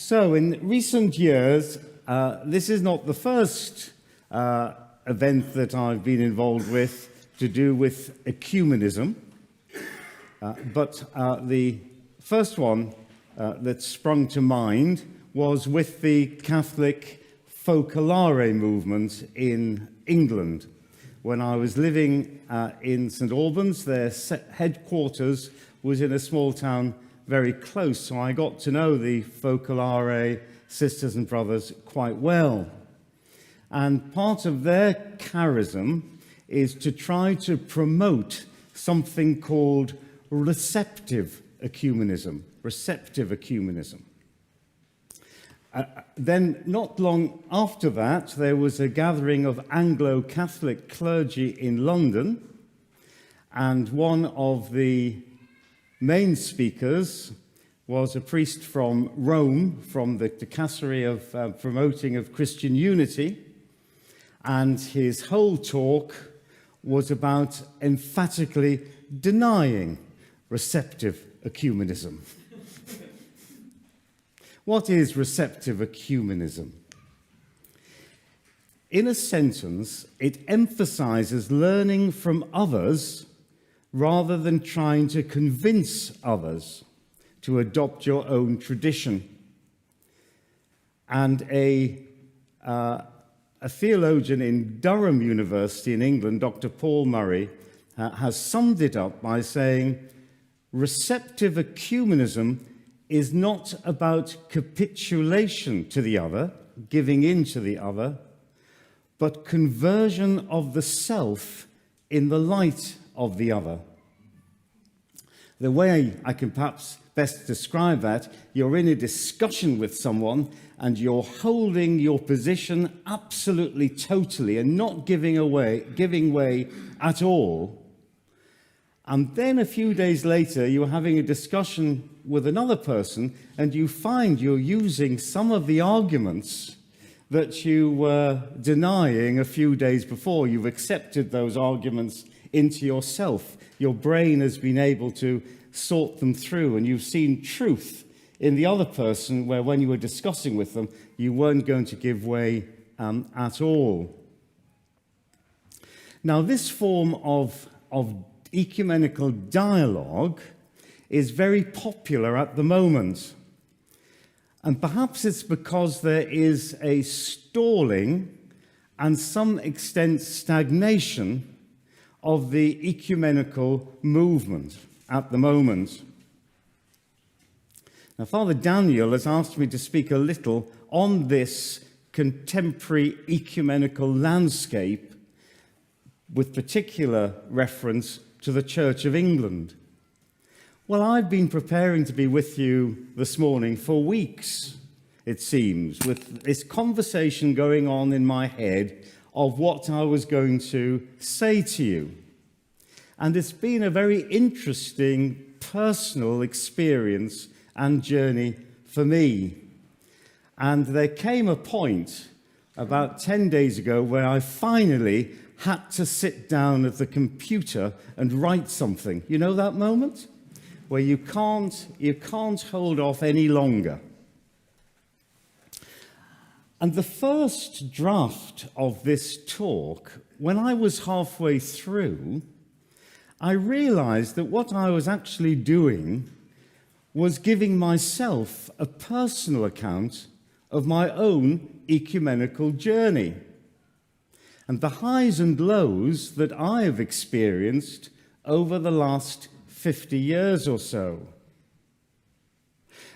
So, in recent years, this is not the first event that I've been involved with to do with ecumenism, but the first one that sprung to mind was with the Catholic Focolare movement in England. When I was living in St Albans, their headquarters was in a small town very close, so I got to know the Focolare sisters and brothers quite well. And part of their charism is to try to promote something called receptive ecumenism. Then, not long after that, there was a gathering of Anglo-Catholic clergy in London, and one of the main speakers was a priest from Rome, from the dicastery of promoting of Christian unity, and his whole talk was about emphatically denying receptive ecumenism. What is receptive ecumenism? In a sentence, it emphasizes learning from others rather than trying to convince others to adopt your own tradition. And a theologian in Durham University in England, Dr. Paul Murray, has summed it up by saying, receptive ecumenism is not about capitulation to the other, giving in to the other, but conversion of the self in the light of the other. The way I can perhaps best describe that, you're in a discussion with someone and you're holding your position absolutely, totally, and not giving way at all. And then a few days later, you're having a discussion with another person and you find you're using some of the arguments that you were denying a few days before. You've accepted those arguments into yourself. Your brain has been able to sort them through, and you've seen truth in the other person where when you were discussing with them, you weren't going to give way at all. Now, this form of ecumenical dialogue is very popular at the moment. And perhaps it's because there is a stalling and some extent stagnation of the ecumenical movement at the moment. Now, Father Daniel has asked me to speak a little on this contemporary ecumenical landscape with particular reference to the Church of England. Well, I've been preparing to be with you this morning for weeks, it seems, with this conversation going on in my head of what I was going to say to you. And it's been a very interesting personal experience and journey for me. And there came a point about 10 days ago where I finally had to sit down at the computer and write something. You know that moment? Where you can't hold off any longer. And the first draft of this talk, when I was halfway through, I realized that what I was actually doing was giving myself a personal account of my own ecumenical journey and the highs and lows that I have experienced over the last 50 years or so.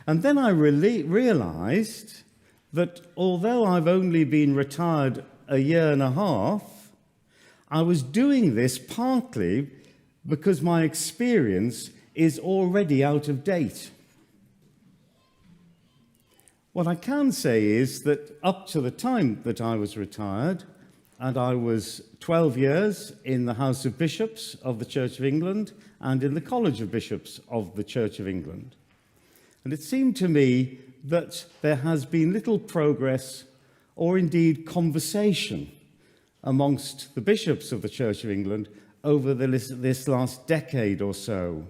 And then I realized that although I've only been retired a year and a half, I was doing this partly because my experience is already out of date. What I can say is that up to the time that I was retired, and I was 12 years in the House of Bishops of the Church of England and in the College of Bishops of the Church of England. And it seemed to me that there has been little progress or indeed conversation amongst the bishops of the Church of England over this last decade or so.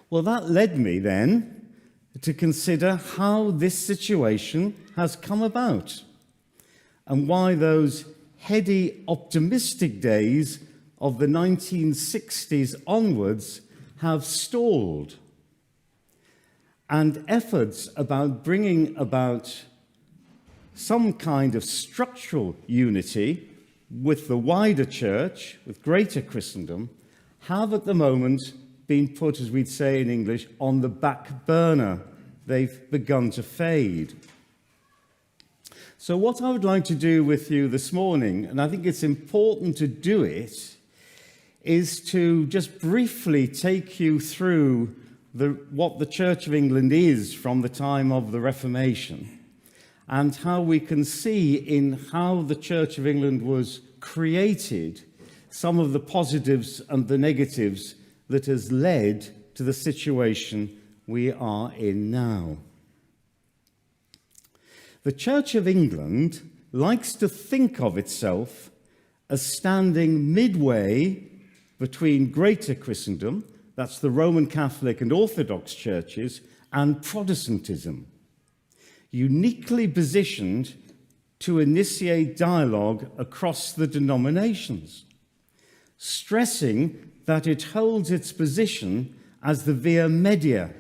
Well, that led me then to consider how this situation has come about and why those heady, optimistic days of the 1960s onwards have stalled, and efforts about bringing about some kind of structural unity with the wider church, with greater Christendom, have at the moment been put, as we'd say in English, on the back burner. They've begun to fade. So what I would like to do with you this morning, and I think it's important to do it, is to just briefly take you through what the Church of England is from the time of the Reformation, and how we can see in how the Church of England was created some of the positives and the negatives that has led to the situation we are in now. The Church of England likes to think of itself as standing midway between greater Christendom, that's the Roman Catholic and Orthodox churches, and Protestantism, uniquely positioned to initiate dialogue across the denominations, stressing that it holds its position as the via media,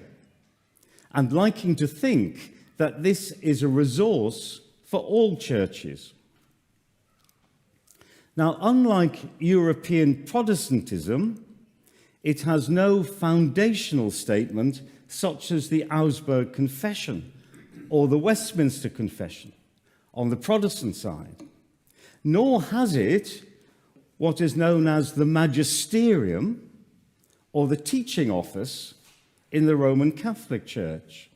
and liking to think that this is a resource for all churches. Now, unlike European Protestantism, it has no foundational statement such as the Augsburg Confession or the Westminster Confession on the Protestant side, nor has it what is known as the magisterium or the teaching office in the Roman Catholic Church.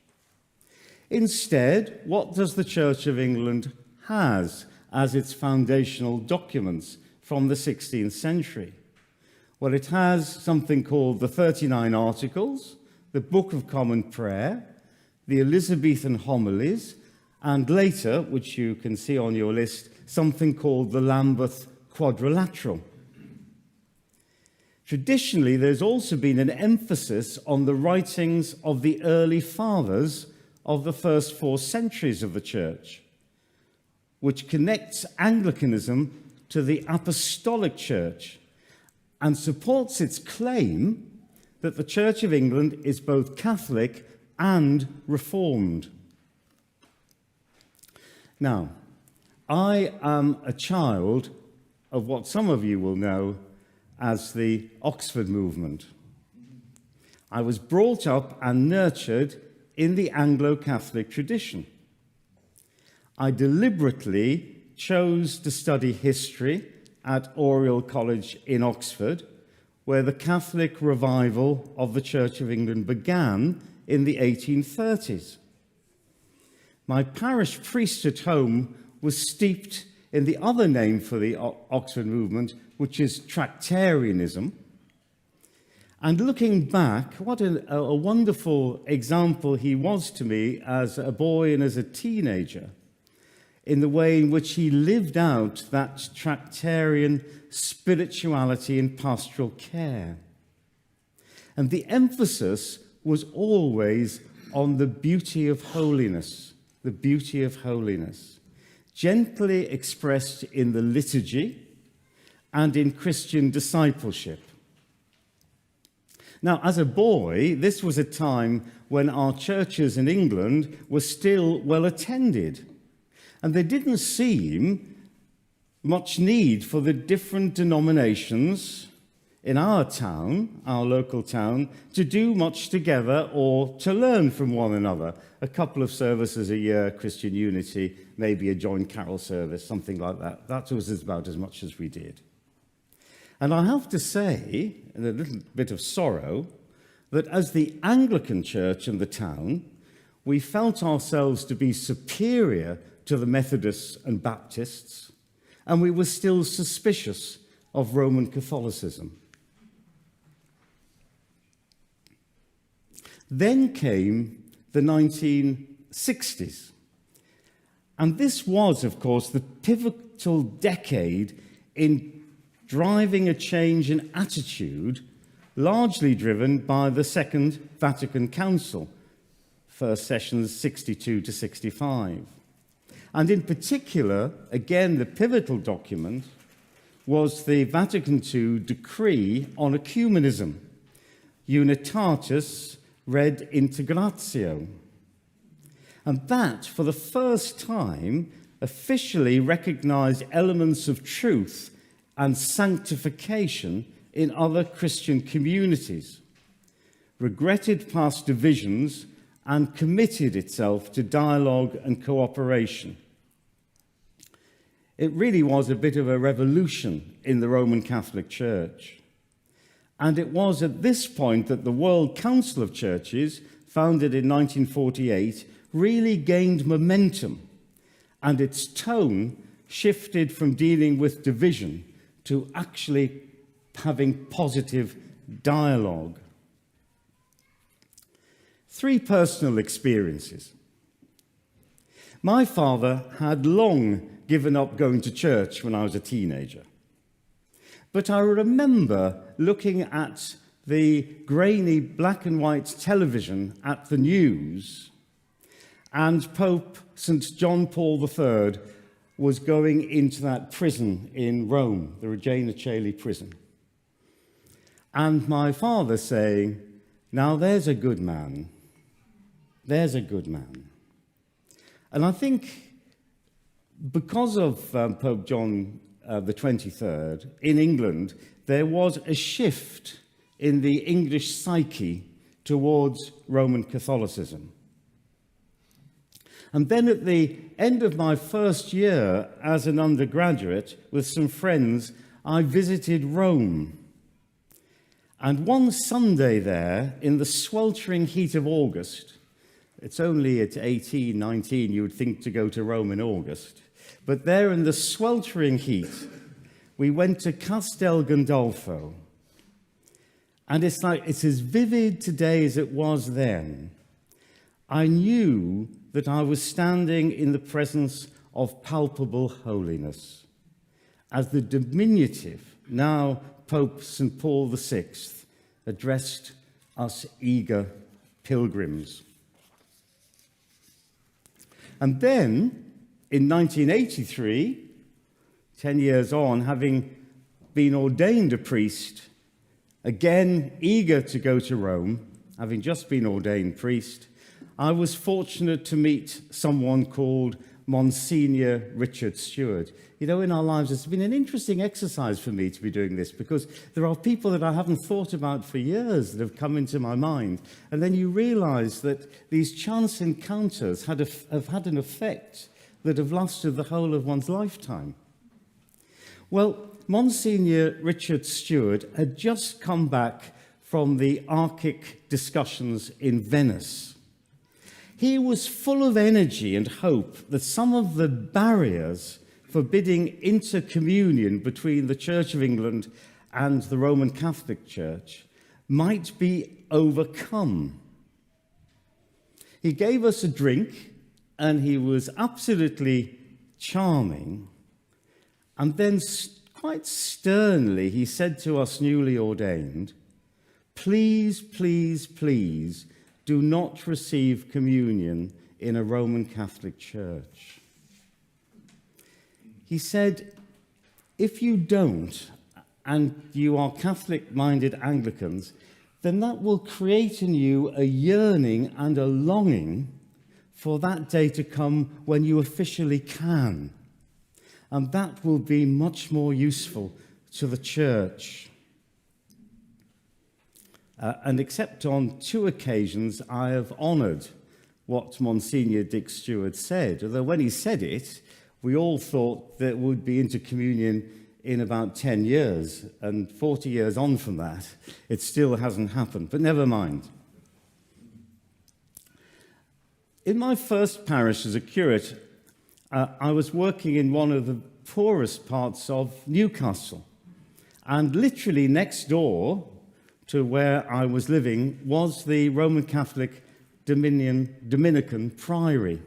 Instead, what does the Church of England has as its foundational documents from the 16th century? Well, it has something called the 39 Articles, the Book of Common Prayer, the Elizabethan Homilies, and later, which you can see on your list, something called the Lambeth Quadrilateral. Traditionally, there's also been an emphasis on the writings of the early fathers of the first 4 centuries of the Church, which connects Anglicanism to the Apostolic Church and supports its claim that the Church of England is both Catholic and Reformed. Now, I am a child of what some of you will know as the Oxford movement. I was brought up and nurtured in the Anglo-Catholic tradition. I deliberately chose to study history at Oriel College in Oxford, where the Catholic revival of the Church of England began in the 1830s. My parish priest at home was steeped in the other name for the Oxford movement, which is Tractarianism. And looking back, what a wonderful example he was to me as a boy and as a teenager, in the way in which he lived out that Tractarian spirituality and pastoral care. And the emphasis was always on the beauty of holiness, gently expressed in the liturgy and in Christian discipleship. Now, as a boy, this was a time when our churches in England were still well attended, and there didn't seem much need for the different denominations in our town, our local town, to do much together or to learn from one another. A couple of services a year, Christian unity, maybe a joint carol service, something like that. That was about as much as we did. And I have to say, in a little bit of sorrow, that as the Anglican Church in the town, we felt ourselves to be superior to the Methodists and Baptists, and we were still suspicious of Roman Catholicism. Then came the 1960s, and this was, of course, the pivotal decade in driving a change in attitude, largely driven by the Second Vatican Council, first sessions 62 to 65. And in particular, again, the pivotal document was the Vatican II decree on ecumenism, Unitatis Red Integratio. And that, for the first time, officially recognized elements of truth and sanctification in other Christian communities, regretted past divisions, and committed itself to dialogue and cooperation. It really was a bit of a revolution in the Roman Catholic Church. And it was at this point that the World Council of Churches, founded in 1948, really gained momentum, and its tone shifted from dealing with division to actually having positive dialogue. 3 personal experiences. My father had long given up going to church when I was a teenager. But I remember looking at the grainy black and white television at the news, and Pope St. John Paul III was going into that prison in Rome, the Regina Coeli prison. And my father saying, "Now there's a good man. There's a good man." And I think because of Pope John the 23rd, in England, there was a shift in the English psyche towards Roman Catholicism. And then at the end of my first year as an undergraduate, with some friends, I visited Rome. And one Sunday there, in the sweltering heat of August, it's only at 18, 19 you would think to go to Rome in August, but there in the sweltering heat, we went to Castel Gandolfo. And it's as vivid today as it was then. I knew that I was standing in the presence of palpable holiness, as the diminutive, now Pope St. Paul VI, addressed us eager pilgrims. And then, in 1983, 10 years on, having been ordained a priest, again eager to go to Rome, having just been ordained priest, I was fortunate to meet someone called Monsignor Richard Stewart. You know, in our lives, it's been an interesting exercise for me to be doing this, because there are people that I haven't thought about for years that have come into my mind. And then you realize that these chance encounters have had an effect that have lasted the whole of one's lifetime. Well, Monsignor Richard Stewart had just come back from the Archic discussions in Venice. He was full of energy and hope that some of the barriers forbidding intercommunion between the Church of England and the Roman Catholic Church might be overcome. He gave us a drink, and he was absolutely charming. And then quite sternly, he said to us newly ordained, "Please, please, please, do not receive communion in a Roman Catholic church." He said, if you don't, and you are Catholic-minded Anglicans, then that will create in you a yearning and a longing for that day to come when you officially can. And that will be much more useful to the church. And except on 2 occasions, I have honoured what Monsignor Dick Stewart said, although when he said it, we all thought that would be intercommunion in about 10 years, and 40 years on from that, it still hasn't happened, but never mind. In my first parish as a curate, I was working in one of the poorest parts of Newcastle, and literally next door to where I was living was the Roman Catholic Dominican Priory.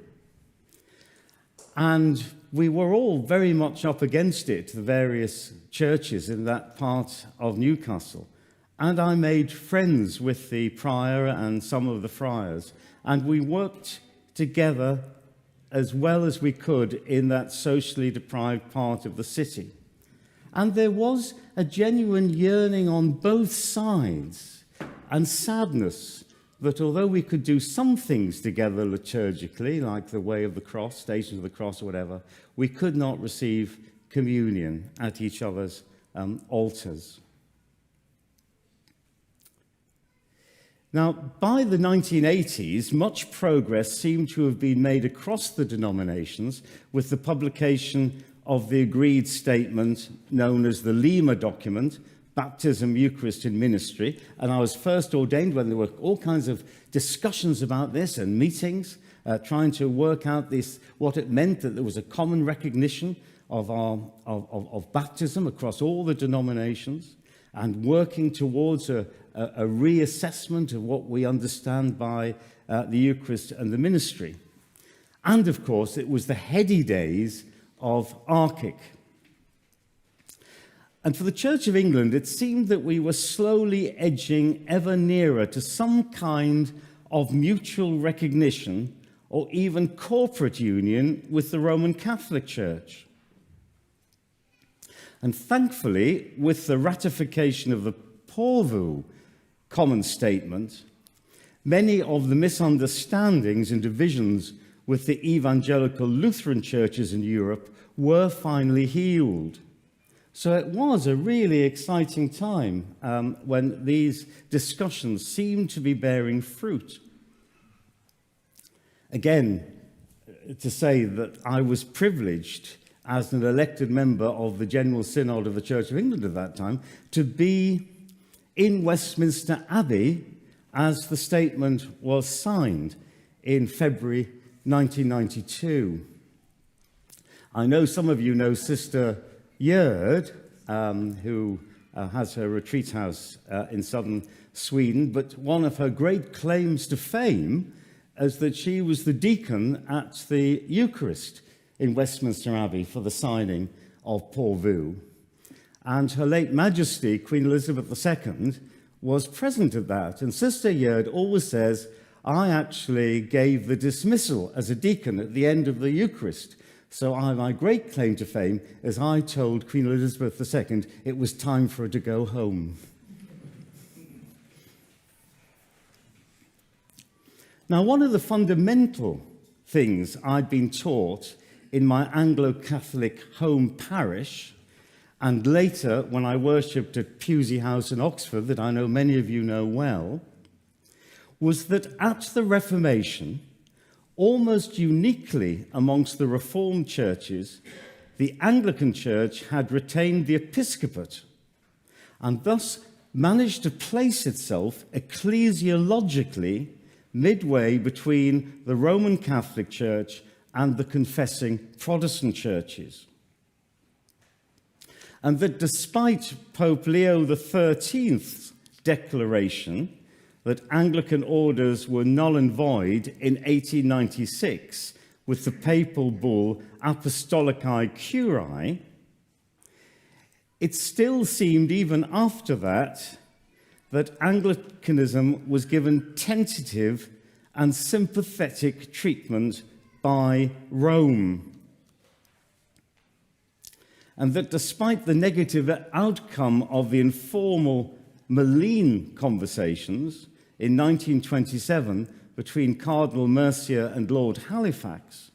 And we were all very much up against it, the various churches in that part of Newcastle. and I made friends with the prior and some of the friars, and we worked together as well as we could in that socially deprived part of the city. And there was a genuine yearning on both sides and sadness that although we could do some things together liturgically, like the Way of the Cross, Stations of the Cross or whatever, we could not receive communion at each other's altars. Now, by the 1980s, much progress seemed to have been made across the denominations with the publication of the agreed statement known as the Lima document, Baptism, Eucharist and Ministry. And I was first ordained when there were all kinds of discussions about this and meetings, trying to work out what it meant that there was a common recognition of baptism across all the denominations, and working towards a reassessment of what we understand by the Eucharist and the ministry. And of course, it was the heady days of Archic. And for the Church of England, it seemed that we were slowly edging ever nearer to some kind of mutual recognition or even corporate union with the Roman Catholic Church. And thankfully, with the ratification of the Porvoo Common Statement, many of the misunderstandings and divisions with the evangelical Lutheran churches in Europe were finally healed. So it was a really exciting time when these discussions seemed to be bearing fruit. Again, to say that I was privileged as an elected member of the General Synod of the Church of England at that time to be in Westminster Abbey as the statement was signed in February 1992. I know some of you know Sister Gerd, who has her retreat house in southern Sweden, but one of her great claims to fame is that she was the deacon at the Eucharist in Westminster Abbey for the signing of Porvoo. And Her late Majesty, Queen Elizabeth II, was present at that. And Sister Gerd always says, I actually gave the dismissal as a deacon at the end of the Eucharist. So my great claim to fame is I told Queen Elizabeth II it was time for her to go home. Now, one of the fundamental things I'd been taught in my Anglo-Catholic home parish, and later when I worshipped at Pusey House in Oxford, that I know many of you know well, was that at the Reformation, almost uniquely amongst the Reformed churches, the Anglican Church had retained the episcopate and thus managed to place itself ecclesiologically midway between the Roman Catholic Church and the confessing Protestant churches. And that despite Pope Leo XIII's declaration that Anglican orders were null and void in 1896 with the papal bull Apostolicae Curiae, it still seemed even after that Anglicanism was given tentative and sympathetic treatment by Rome. And that despite the negative outcome of the informal Malines conversations in 1927 between Cardinal Mercier and Lord Halifax,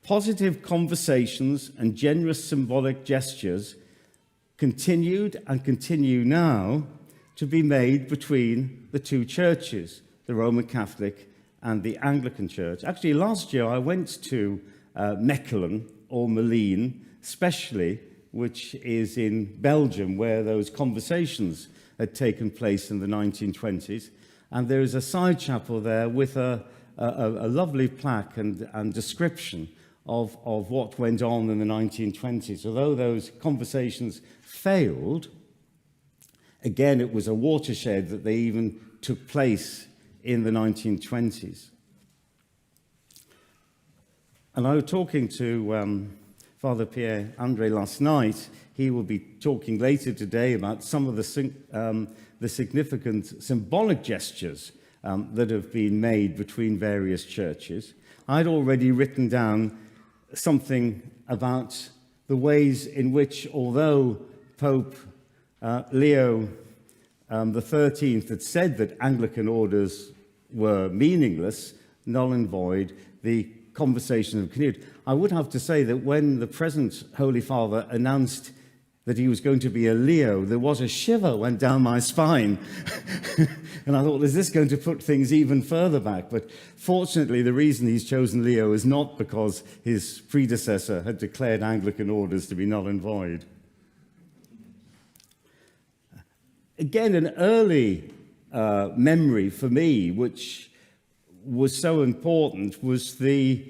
positive conversations and generous symbolic gestures continued and continue now to be made between the two churches, the Roman Catholic and the Anglican Church. Actually, last year I went to Mechelen, or Malines, especially, which is in Belgium, where those conversations had taken place in the 1920s. And there is a side chapel there with a lovely plaque and description of what went on in the 1920s. Although those conversations failed, again, it was a watershed that they even took place in the 1920s. And I was talking to Father Pierre-André last night, he will be talking later today about some of the significant symbolic gestures that have been made between various churches. I'd already written down something about the ways in which, although Pope Leo the 13th had said that Anglican orders were meaningless, null and void, the conversation had continued. I would have to say that when the present Holy Father announced that he was going to be a Leo, there was a shiver went down my spine. And I thought, is this going to put things even further back? But fortunately, the reason he's chosen Leo is not because his predecessor had declared Anglican orders to be null and void. Again, an early memory for me, which was so important, was the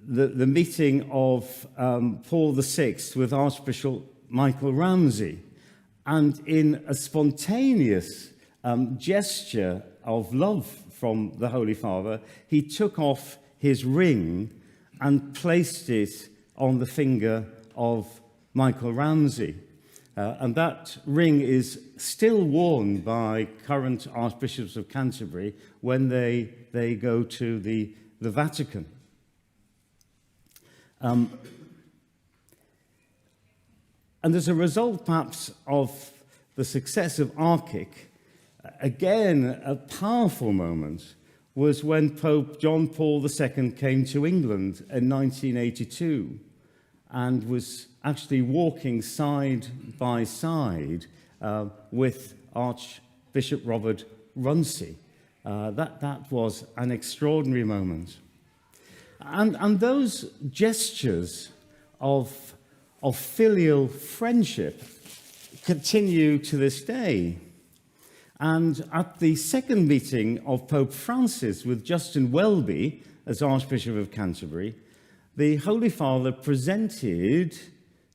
meeting of Paul VI with Archbishop Michael Ramsey. And in a spontaneous gesture of love from the Holy Father, he took off his ring and placed it on the finger of Michael Ramsey. And that ring is still worn by current archbishops of Canterbury when they go to the Vatican. And as a result, perhaps, of the success of Archic, again, a powerful moment was when Pope John Paul II came to England in 1982 and was actually walking side by side with Archbishop Robert Runcie. That was an extraordinary moment. And those gestures of filial friendship continue to this day. And at the second meeting of Pope Francis with Justin Welby as Archbishop of Canterbury, the Holy Father presented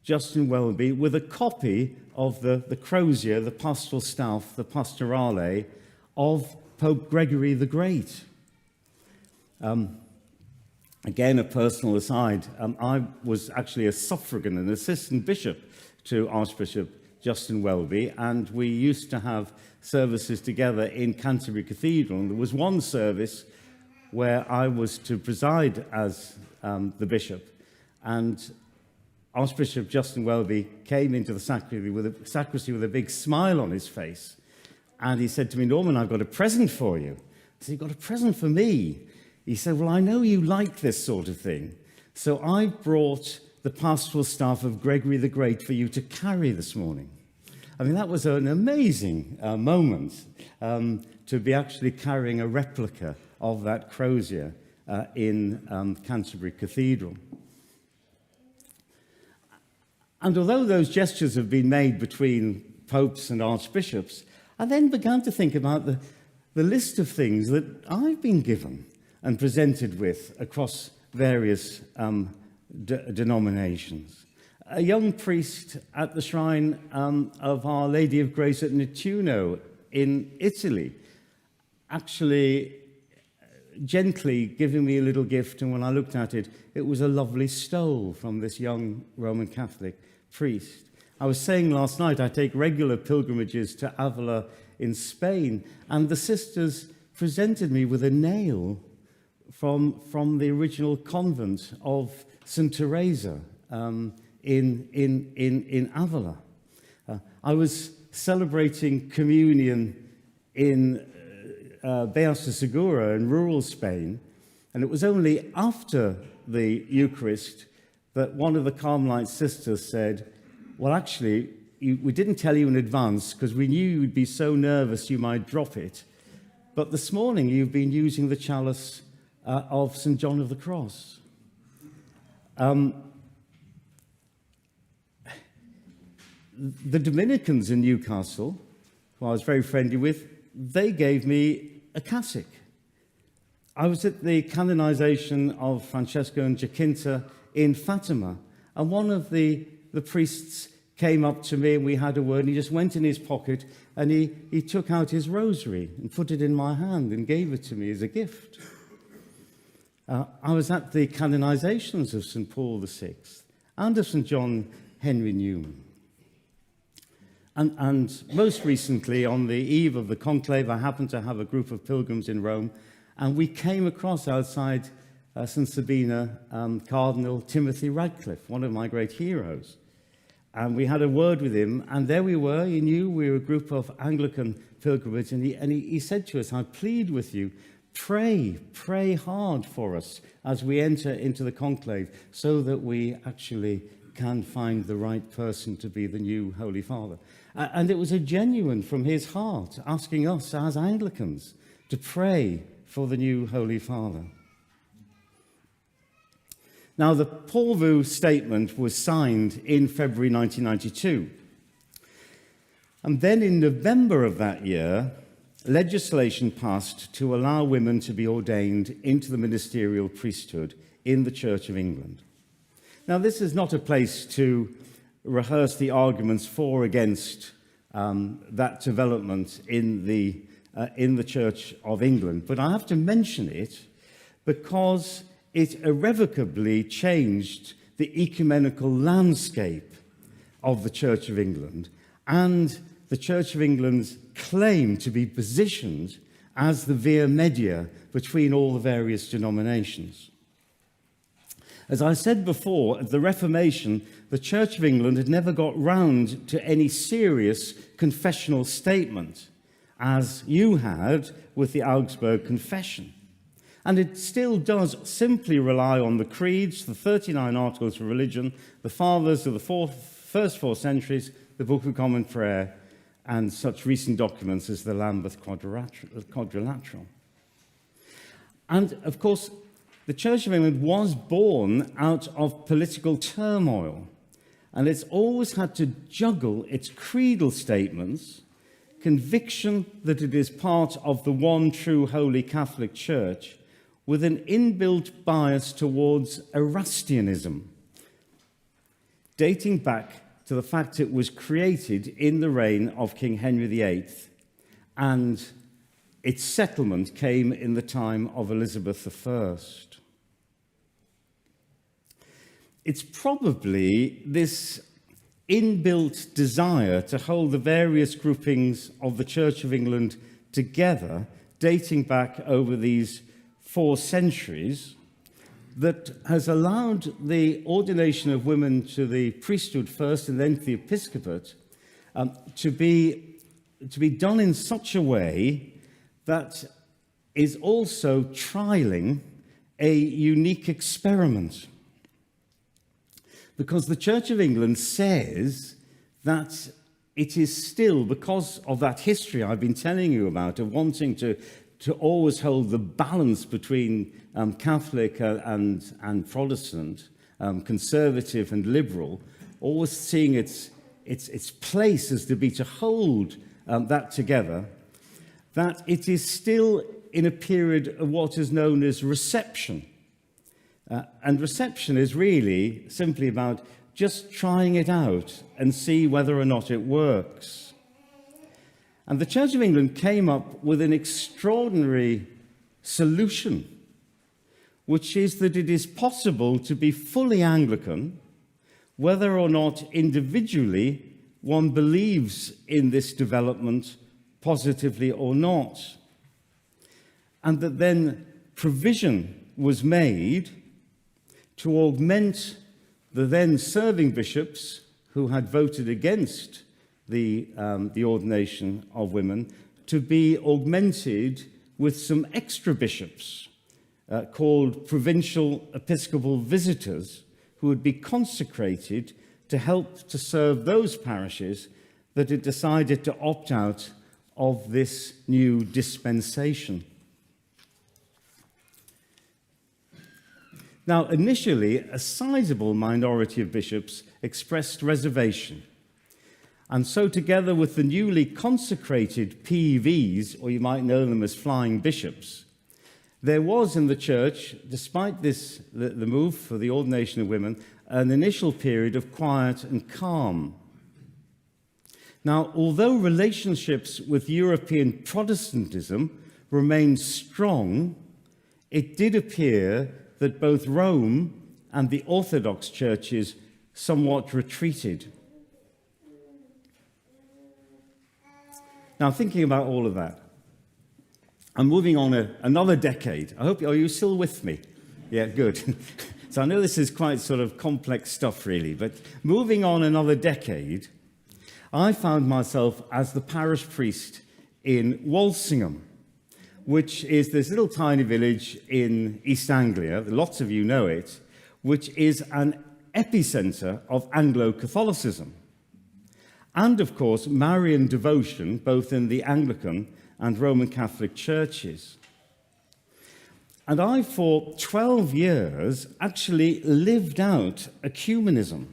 Justin Welby with a copy of the crozier, the pastoral staff, the pastorale of Pope Gregory the Great. Again, a personal aside, I was actually a suffragan, an assistant bishop to Archbishop Justin Welby, and we used to have services together in Canterbury Cathedral. And there was one service where I was to preside as the bishop, and Archbishop Justin Welby came into the sacristy with a big smile on his face, and he said to me, "Norman, I've got a present for you." I said, "You've got a present for me?" He said, "Well, I know you like this sort of thing, so I brought the pastoral staff of Gregory the Great for you to carry this morning." I mean, that was an amazing moment to be actually carrying a replica of that crozier in Canterbury Cathedral. And although those gestures have been made between popes and archbishops, I then began to think about the list of things that I've been given and presented with across various denominations. A young priest at the shrine of Our Lady of Grace at Nettuno in Italy, actually gently giving me a little gift, and when I looked at it, it was a lovely stole from this young Roman Catholic priest. I was saying last night, I take regular pilgrimages to Avila in Spain, and the sisters presented me with a nail from the original convent of St. Teresa in Avila. I was celebrating communion in Beata Segura in rural Spain, and it was only after the Eucharist that one of the Carmelite sisters said, "Well, actually, we didn't tell you in advance because we knew you'd be so nervous you might drop it, but this morning you've been using the chalice of St. John of the Cross." The Dominicans in Newcastle, who I was very friendly with, they gave me a cassock. I was at the canonization of Francesco and Jacinta in Fatima, and one of the priests came up to me and we had a word, and he just went in his pocket and he took out his rosary and put it in my hand and gave it to me as a gift. I was at the canonizations of St. Paul VI, and of St. John Henry Newman. And most recently, on the eve of the conclave, I happened to have a group of pilgrims in Rome, and we came across outside St. Sabina Cardinal Timothy Radcliffe, one of my great heroes. And we had a word with him, and there we were. He knew we were a group of Anglican pilgrimage, and he said to us, I plead with you, pray hard for us as we enter into the conclave, so that we actually can find the right person to be the new Holy Father. And it was a genuine from his heart, asking us as Anglicans to pray for the new Holy Father. Now, the Porvoo Statement was signed in February 1992. And then in November of that year, legislation passed to allow women to be ordained into the ministerial priesthood in the Church of England. Now, this is not a place to rehearse the arguments for or against that development in the Church of England, but I have to mention it because it irrevocably changed the ecumenical landscape of the Church of England and the Church of England's claim to be positioned as the via media between all the various denominations. As I said before, at the Reformation, the Church of England had never got round to any serious confessional statement, as you had with the Augsburg Confession. And it still does simply rely on the creeds, the 39 articles of religion, the fathers of the first 4 centuries, the Book of Common Prayer, and such recent documents as the Lambeth Quadrilateral. And, of course, the Church of England was born out of political turmoil, and it's always had to juggle its creedal statements, conviction that it is part of the one true Holy Catholic Church, with an inbuilt bias towards Erastianism, dating back to the fact it was created in the reign of King Henry VIII, and its settlement came in the time of Elizabeth I. It's probably this inbuilt desire to hold the various groupings of the Church of England together, dating back over these 4 centuries, that has allowed the ordination of women to the priesthood first and then to the episcopate to be done in such a way that is also trialing a unique experiment. Because the Church of England says that it is still, because of that history I've been telling you about, of wanting to always hold the balance between Catholic and Protestant, conservative and liberal, always seeing its place as to be to hold that together, that it is still in a period of what is known as reception. And reception is really simply about just trying it out and see whether or not it works. And the Church of England came up with an extraordinary solution, which is that it is possible to be fully Anglican, whether or not individually one believes in this development positively or not. And that then provision was made to augment the then serving bishops who had voted against the ordination of women, to be augmented with some extra bishops called provincial episcopal visitors, who would be consecrated to help to serve those parishes that had decided to opt out of this new dispensation. Now, initially, a sizable minority of bishops expressed reservation. And so, together with the newly consecrated PVs, or you might know them as flying bishops, there was in the church, despite this, the move for the ordination of women, an initial period of quiet and calm. Now, although relationships with European Protestantism remained strong, it did appear that both Rome and the Orthodox churches somewhat retreated. Now, thinking about all of that, I'm moving on another decade. Are you still with me? Yeah, good. So I know this is quite sort of complex stuff, really, but moving on another decade, I found myself as the parish priest in Walsingham, which is this little tiny village in East Anglia, lots of you know it, which is an epicenter of Anglo-Catholicism. And, of course, Marian devotion, both in the Anglican and Roman Catholic churches. And I, for 12 years, actually lived out ecumenism.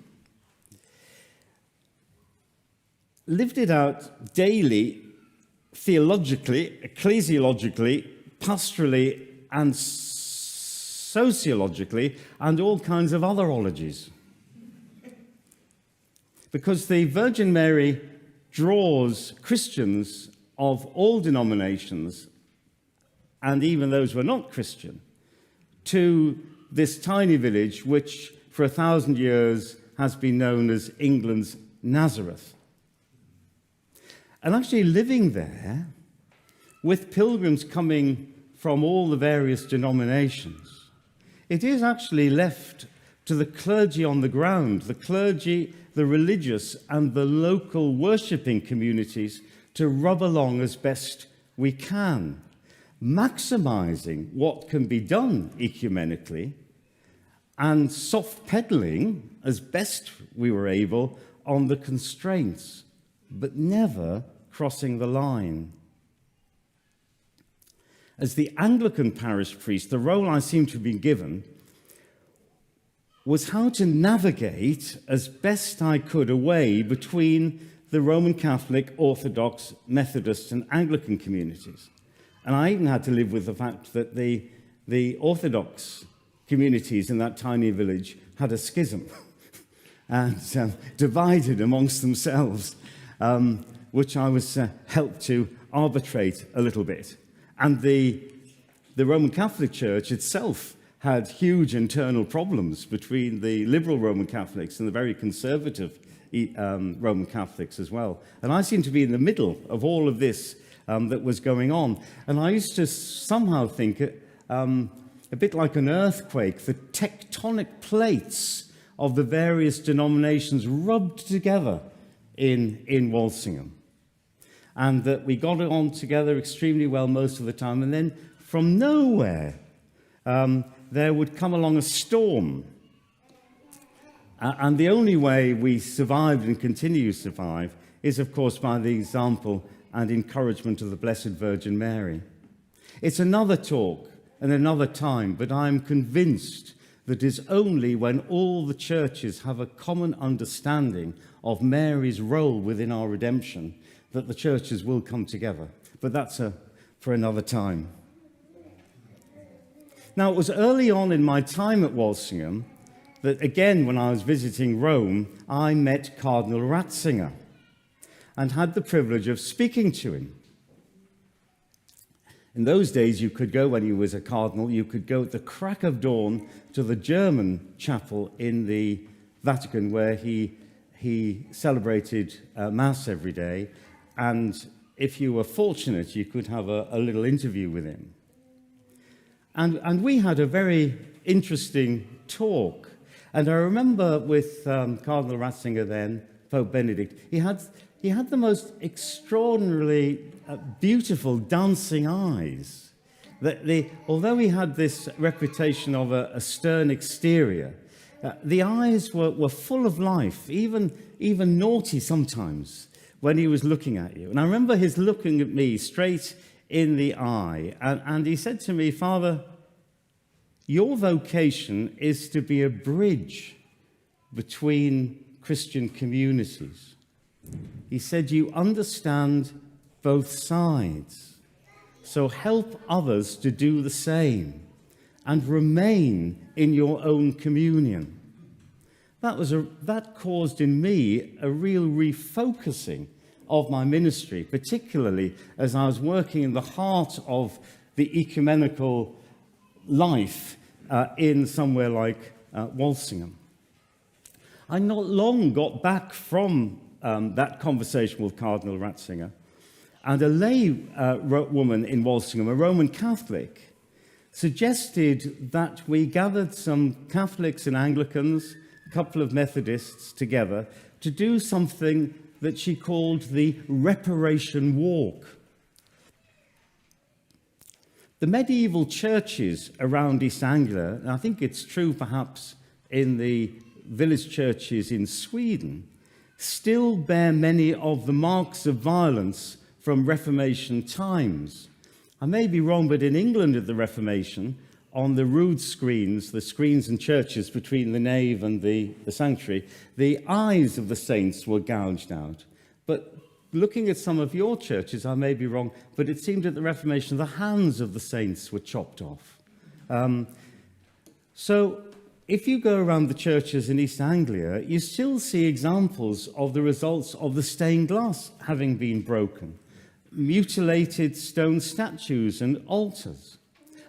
Lived it out daily, theologically, ecclesiologically, pastorally, and sociologically, and all kinds of other ologies. Because the Virgin Mary draws Christians of all denominations, and even those who are not Christian, to this tiny village which for 1,000 years has been known as England's Nazareth. And actually living there, with pilgrims coming from all the various denominations, it is actually left to the clergy on the ground, the clergy, the religious, and the local worshipping communities to rub along as best we can, maximizing what can be done ecumenically and soft pedaling as best we were able on the constraints, but never crossing the line. As the Anglican parish priest, the role I seemed to have been given was how to navigate as best I could a way between the Roman Catholic, Orthodox, Methodist, and Anglican communities. And I even had to live with the fact that the Orthodox communities in that tiny village had a schism and divided amongst themselves, which I was helped to arbitrate a little bit. And the Roman Catholic Church itself had huge internal problems between the liberal Roman Catholics and the very conservative Roman Catholics as well. And I seemed to be in the middle of all of this that was going on. And I used to somehow think a bit like an earthquake, the tectonic plates of the various denominations rubbed together in Walsingham. And that we got on together extremely well most of the time. And then from nowhere, there would come along a storm. And the only way we survived and continue to survive is, of course, by the example and encouragement of the Blessed Virgin Mary. It's another talk and another time, but I'm convinced that it's only when all the churches have a common understanding of Mary's role within our redemption that the churches will come together. But that's for another time. Now, it was early on in my time at Walsingham that, again, when I was visiting Rome, I met Cardinal Ratzinger and had the privilege of speaking to him. In those days, you could go, when he was a cardinal, you could go at the crack of dawn to the German chapel in the Vatican, where he celebrated Mass every day. And if you were fortunate, you could have a little interview with him. And we had a very interesting talk. And I remember with Cardinal Ratzinger then, Pope Benedict, he had the most extraordinarily beautiful dancing eyes. Although he had this reputation of a stern exterior, the eyes were full of life, even naughty sometimes when he was looking at you. And I remember his looking at me straight in the eye, and he said to me, "Father, your vocation is to be a bridge between Christian communities." He said, "You understand both sides, so help others to do the same and remain in your own communion." That caused in me a real refocusing of my ministry, particularly as I was working in the heart of the ecumenical life in somewhere like Walsingham. I not long got back from that conversation with Cardinal Ratzinger, and a lay woman in Walsingham, a Roman Catholic, suggested that we gathered some Catholics and Anglicans, a couple of Methodists together, to do something that she called the Reparation Walk. The medieval churches around East Anglia, and I think it's true perhaps in the village churches in Sweden, still bear many of the marks of violence from Reformation times. I may be wrong, but in England at the Reformation, on the rood screens, the screens in churches between the nave and the sanctuary, the eyes of the saints were gouged out. But looking at some of your churches, I may be wrong, but it seemed at the Reformation the hands of the saints were chopped off. So if you go around the churches in East Anglia, you still see examples of the results of the stained glass having been broken, mutilated stone statues and altars.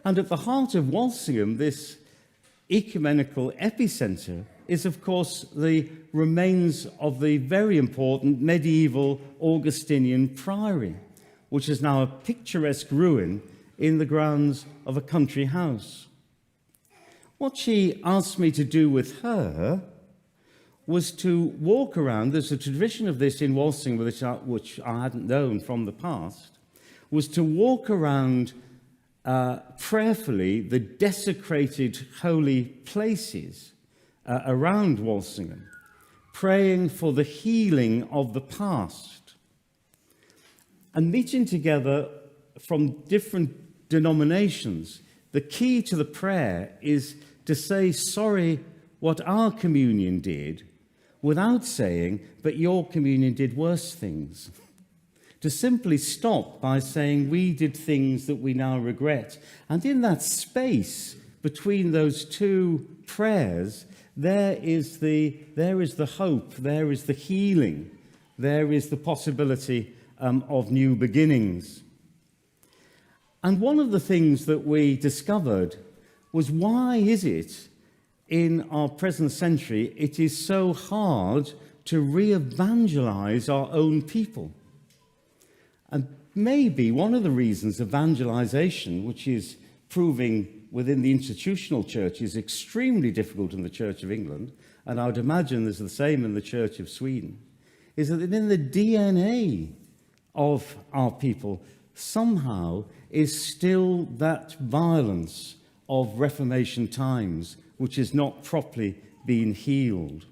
And at the heart of Walsingham, this ecumenical epicenter, is of course the remains of the very important medieval Augustinian priory, which is now a picturesque ruin in the grounds of a country house. What she asked me to do with her was to walk around. There's a tradition of this in Walsingham, which I hadn't known from the past, was to walk around prayerfully the desecrated holy places around Walsingham, praying for the healing of the past, and meeting together from different denominations. The key to the prayer is to say sorry what our communion did, without saying, but your communion did worse things. To simply stop by saying we did things that we now regret. And in that space between those two prayers, there is the hope, there is the healing, there is the possibility of new beginnings. And one of the things that we discovered was, why is it in our present century it is so hard to re-evangelize our own people? And maybe one of the reasons evangelization, which is proving within the institutional church, is extremely difficult in the Church of England, and I would imagine there's the same in the Church of Sweden, is that in the DNA of our people somehow is still that violence of Reformation times, which has not properly been healed.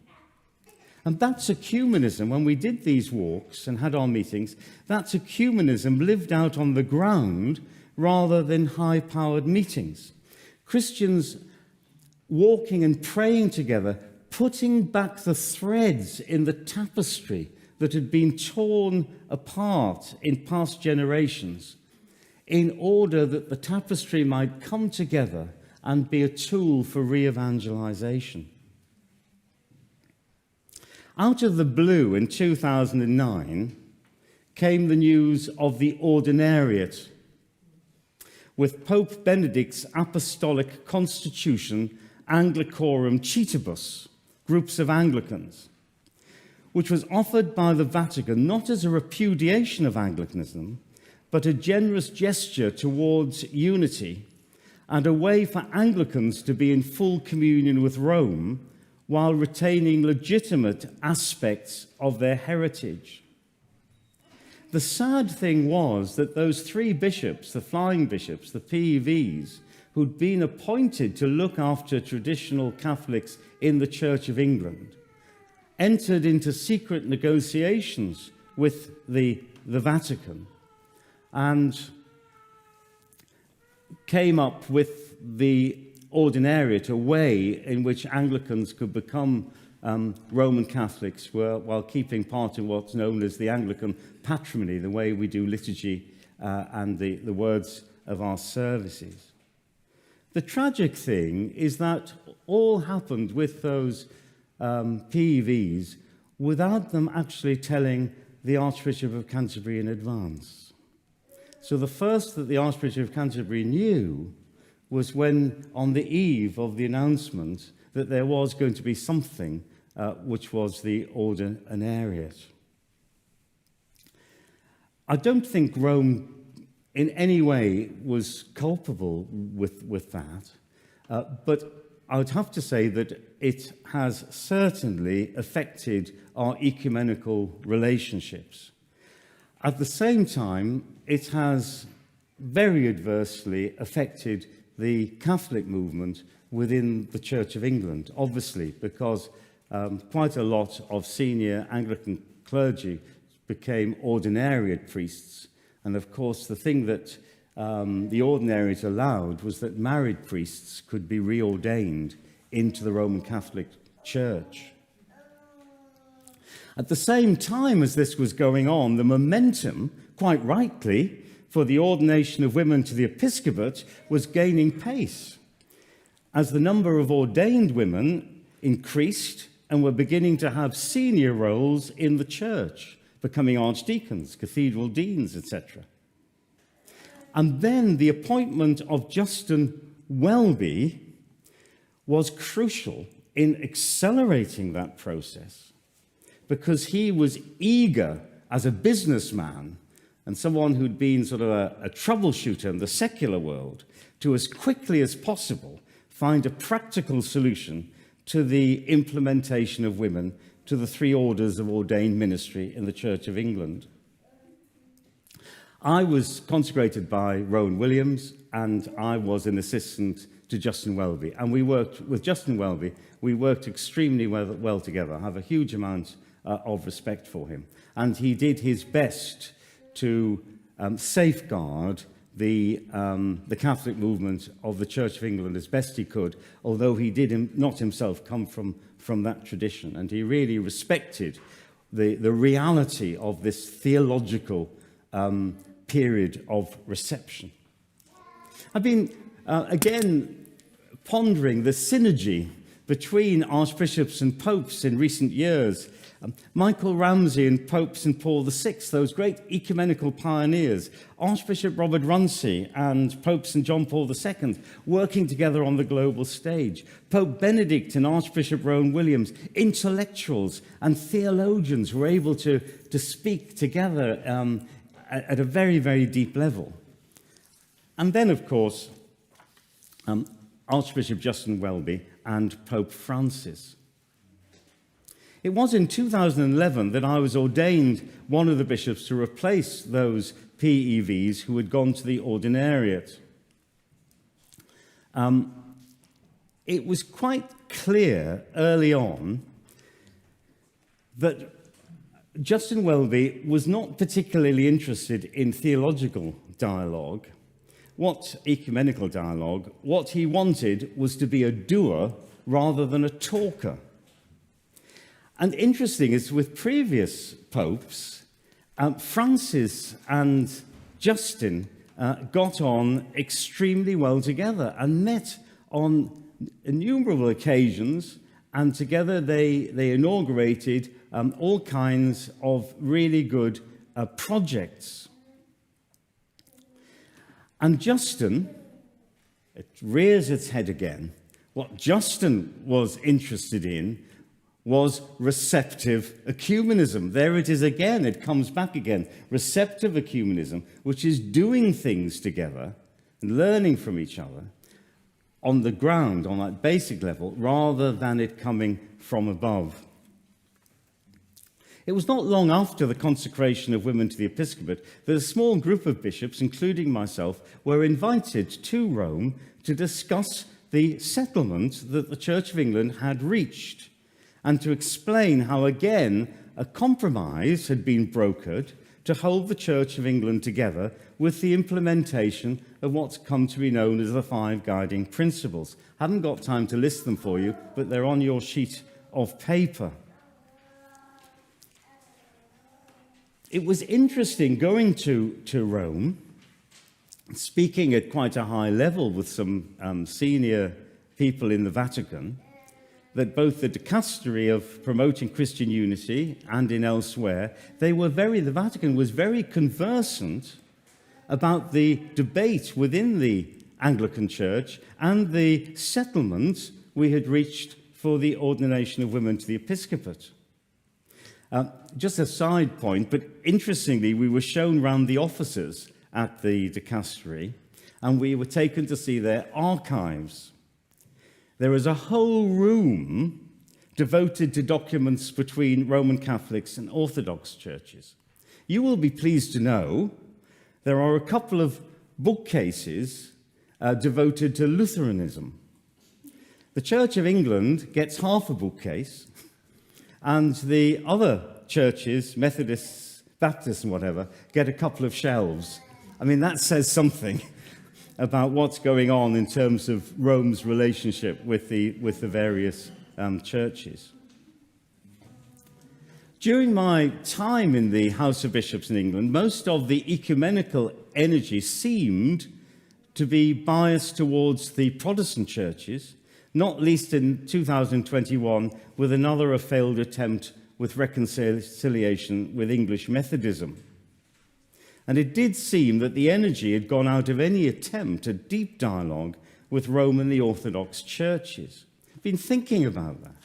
And that's ecumenism. When we did these walks and had our meetings, that's ecumenism lived out on the ground rather than high-powered meetings. Christians walking and praying together, putting back the threads in the tapestry that had been torn apart in past generations, in order that the tapestry might come together and be a tool for re-evangelization. Out of the blue in 2009 came the news of the Ordinariate, with Pope Benedict's Apostolic Constitution Anglicorum Citibus, groups of Anglicans, which was offered by the Vatican not as a repudiation of Anglicanism, but a generous gesture towards unity and a way for Anglicans to be in full communion with Rome while retaining legitimate aspects of their heritage. The sad thing was that those three bishops, the flying bishops, the PEVs, who'd been appointed to look after traditional Catholics in the Church of England, entered into secret negotiations with the Vatican and came up with the Ordinariate, a way in which Anglicans could become Roman Catholics while keeping part in what's known as the Anglican patrimony, the way we do liturgy and the words of our services. The tragic thing is that all happened with those PEVs without them actually telling the Archbishop of Canterbury in advance. So the first that the Archbishop of Canterbury knew was when, on the eve of the announcement that there was going to be something which was the ordinariate. I don't think Rome in any way was culpable with that, but I would have to say that it has certainly affected our ecumenical relationships. At the same time, it has very adversely affected the Catholic movement within the Church of England, obviously, because quite a lot of senior Anglican clergy became ordinariate priests. And of course, the thing that the ordinariate allowed was that married priests could be reordained into the Roman Catholic Church. At the same time as this was going on, the momentum, quite rightly, for the ordination of women to the episcopate was gaining pace, as the number of ordained women increased and were beginning to have senior roles in the church, becoming archdeacons, cathedral deans, etc. And then the appointment of Justin Welby was crucial in accelerating that process, because he was eager as a businessman and someone who'd been sort of a troubleshooter in the secular world to, as quickly as possible, find a practical solution to the implementation of women to the three orders of ordained ministry in the Church of England. I was consecrated by Rowan Williams, and I was an assistant to Justin Welby. And we worked with Justin Welby, we worked extremely well together. I have a huge amount of respect for him. And he did his best to safeguard the Catholic movement of the Church of England as best he could, although he did not himself come from that tradition. And he really respected the reality of this theological period of reception. I've been, again, pondering the synergy between archbishops and popes in recent years. Michael Ramsey and Pope St. Paul VI, those great ecumenical pioneers, Archbishop Robert Runcie and Pope St. John Paul II, working together on the global stage. Pope Benedict and Archbishop Rowan Williams, intellectuals and theologians were able to speak together at a very, very deep level. And then, of course, Archbishop Justin Welby and Pope Francis. It was in 2011 that I was ordained one of the bishops to replace those PEVs who had gone to the ordinariate. It was quite clear early on that Justin Welby was not particularly interested in theological dialogue, ecumenical dialogue. What he wanted was to be a doer rather than a talker. And interesting is, with previous popes, Francis and Justin got on extremely well together and met on innumerable occasions, and together they inaugurated all kinds of really good projects. And Justin, it rears its head again. What Justin was interested in was receptive ecumenism. There it is again, it comes back again. Receptive ecumenism, which is doing things together and learning from each other on the ground, on that basic level, rather than it coming from above. It was not long after the consecration of women to the episcopate that a small group of bishops, including myself, were invited to Rome to discuss the settlement that the Church of England had reached, and to explain how, again, a compromise had been brokered to hold the Church of England together with the implementation of what's come to be known as the 5 guiding principles. I haven't got time to list them for you, but they're on your sheet of paper. It was interesting going to Rome, speaking at quite a high level with some senior people in the Vatican, that both the dicastery of promoting Christian unity and in elsewhere, the Vatican was very conversant about the debate within the Anglican Church and the settlement we had reached for the ordination of women to the episcopate. Just a side point, but interestingly, we were shown round the offices at the dicastery, and we were taken to see their archives. There is a whole room devoted to documents between Roman Catholics and Orthodox churches. You will be pleased to know there are a couple of bookcases devoted to Lutheranism. The Church of England gets half a bookcase, and the other churches, Methodists, Baptists and whatever, get a couple of shelves. I mean, that says something about what's going on in terms of Rome's relationship with the various churches. During my time in the House of Bishops in England, most of the ecumenical energy seemed to be biased towards the Protestant churches, not least in 2021 with another failed attempt with reconciliation with English Methodism. And it did seem that the energy had gone out of any attempt at deep dialogue with Rome and the Orthodox churches. I've been thinking about that.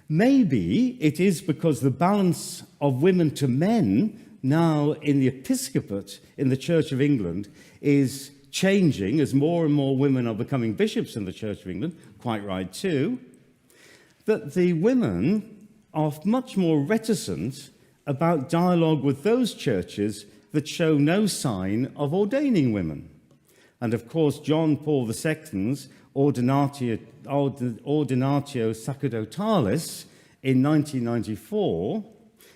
Maybe it is because the balance of women to men now in the episcopate in the Church of England is changing as more and more women are becoming bishops in the Church of England, quite right too, that the women are much more reticent about dialogue with those churches that show no sign of ordaining women. And of course, John Paul II's Ordinatio Sacerdotalis in 1994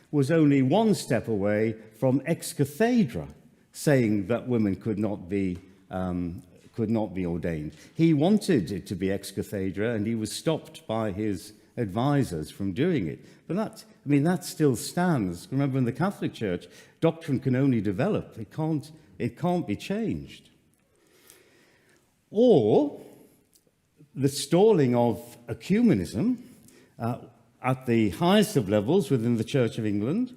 was only one step away from ex cathedra, saying that women could not be ordained. He wanted it to be ex cathedra, and he was stopped by his advisors from doing it. But that still stands. Remember, in the Catholic Church, doctrine can only develop. It can't be changed. Or the stalling of ecumenism at the highest of levels within the Church of England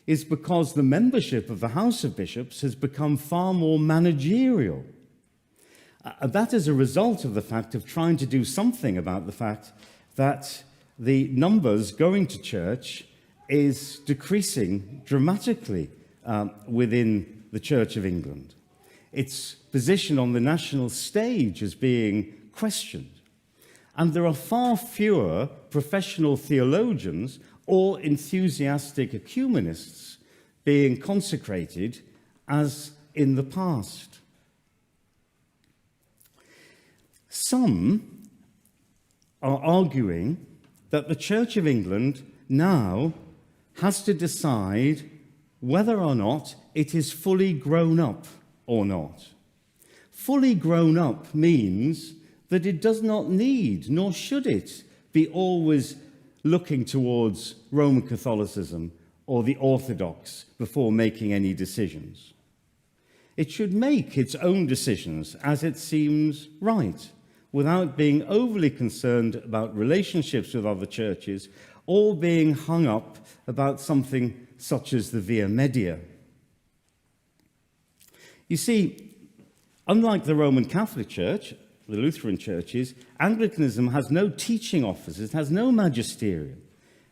is because the membership of the House of Bishops has become far more managerial. That is a result of the fact of trying to do something about the fact that the numbers going to church is decreasing dramatically within the Church of England. Its position on the national stage is being questioned. And there are far fewer professional theologians or enthusiastic ecumenists being consecrated as in the past. Some are arguing that the Church of England now has to decide whether or not it is fully grown up or not. Fully grown up means that it does not need, nor should it, be always looking towards Roman Catholicism or the Orthodox before making any decisions. It should make its own decisions as it seems right, without being overly concerned about relationships with other churches or being hung up about something such as the via media. You see, unlike the Roman Catholic Church, the Lutheran churches, Anglicanism has no teaching offices, it has no magisterium.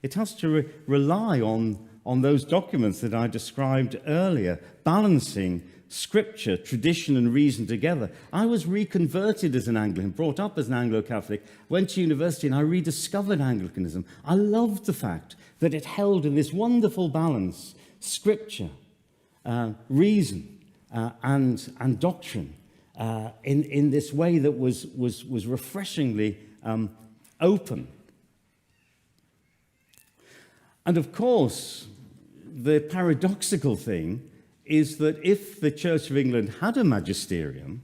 It has to rely on those documents that I described earlier, balancing scripture, tradition and reason together. I was reconverted as an Anglican, brought up as an Anglo-Catholic, went to university and I rediscovered Anglicanism. I loved the fact that it held in this wonderful balance scripture, reason and doctrine in this way that was refreshingly open. And of course, the paradoxical thing is that if the Church of England had a magisterium,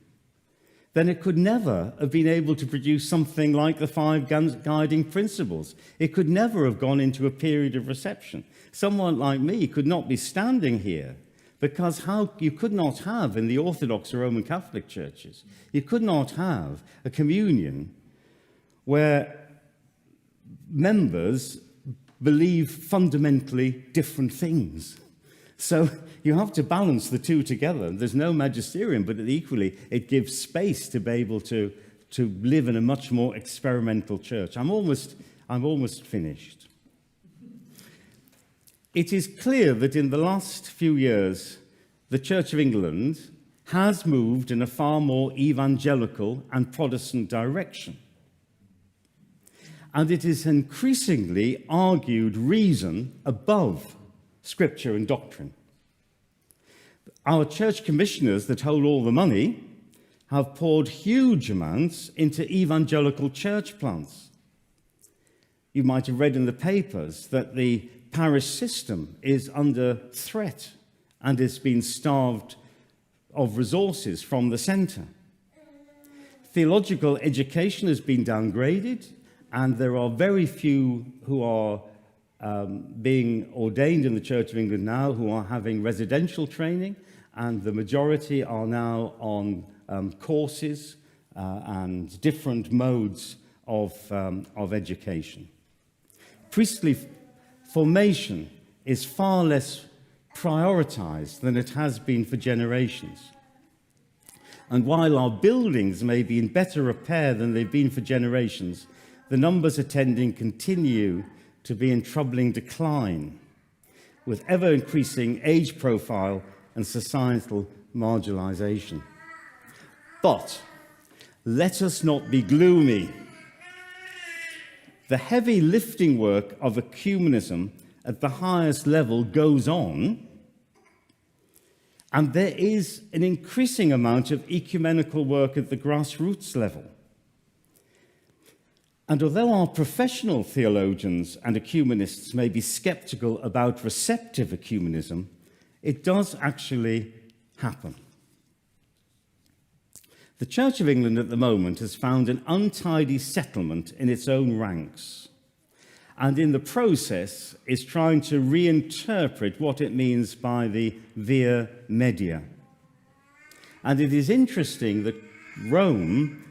then it could never have been able to produce something like the 5 guiding principles. It could never have gone into a period of reception. Someone like me could not be standing here because you could not have in the Orthodox or Roman Catholic churches, you could not have a communion where members believe fundamentally different things. So you have to balance the two together. There's no magisterium, but equally it gives space to be able to to live in a much more experimental church. I'm almost finished. It is clear that in the last few years, the Church of England has moved in a far more evangelical and Protestant direction. And it is increasingly argued reason above Scripture and doctrine. Our church commissioners that hold all the money have poured huge amounts into evangelical church plants. You might have read in the papers that the parish system is under threat and has been starved of resources from the centre. Theological education has been downgraded, and there are very few who are being ordained in the Church of England now who are having residential training, and the majority are now on courses and different modes of education. Priestly formation is far less prioritized than it has been for generations. And while our buildings may be in better repair than they've been for generations, the numbers attending continue to be in troubling decline, with ever-increasing age profile and societal marginalization. But let us not be gloomy. The heavy lifting work of ecumenism at the highest level goes on, and there is an increasing amount of ecumenical work at the grassroots level. And although our professional theologians and ecumenists may be skeptical about receptive ecumenism, it does actually happen. The Church of England at the moment has found an untidy settlement in its own ranks, and in the process is trying to reinterpret what it means by the via media. And it is interesting that Rome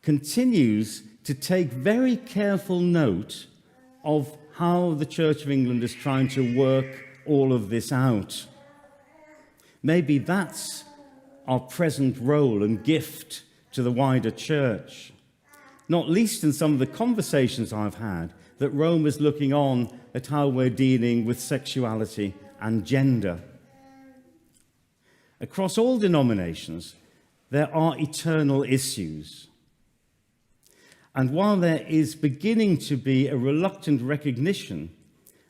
continues to take very careful note of how the Church of England is trying to work all of this out. Maybe that's our present role and gift to the wider church, not least in some of the conversations I've had, that Rome is looking on at how we're dealing with sexuality and gender. Across all denominations, there are eternal issues. And while there is beginning to be a reluctant recognition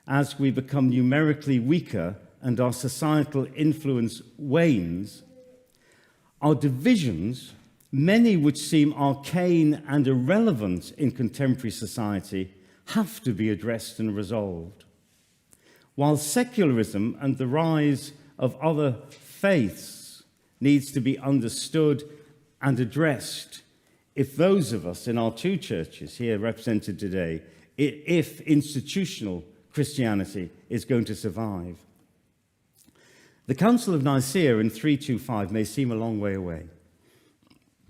as we become numerically weaker and our societal influence wanes, our divisions, many which seem arcane and irrelevant in contemporary society, have to be addressed and resolved. While secularism and the rise of other faiths needs to be understood and addressed, if those of us in our two churches here represented today, if institutional Christianity is going to survive. The Council of Nicaea in 325 may seem a long way away,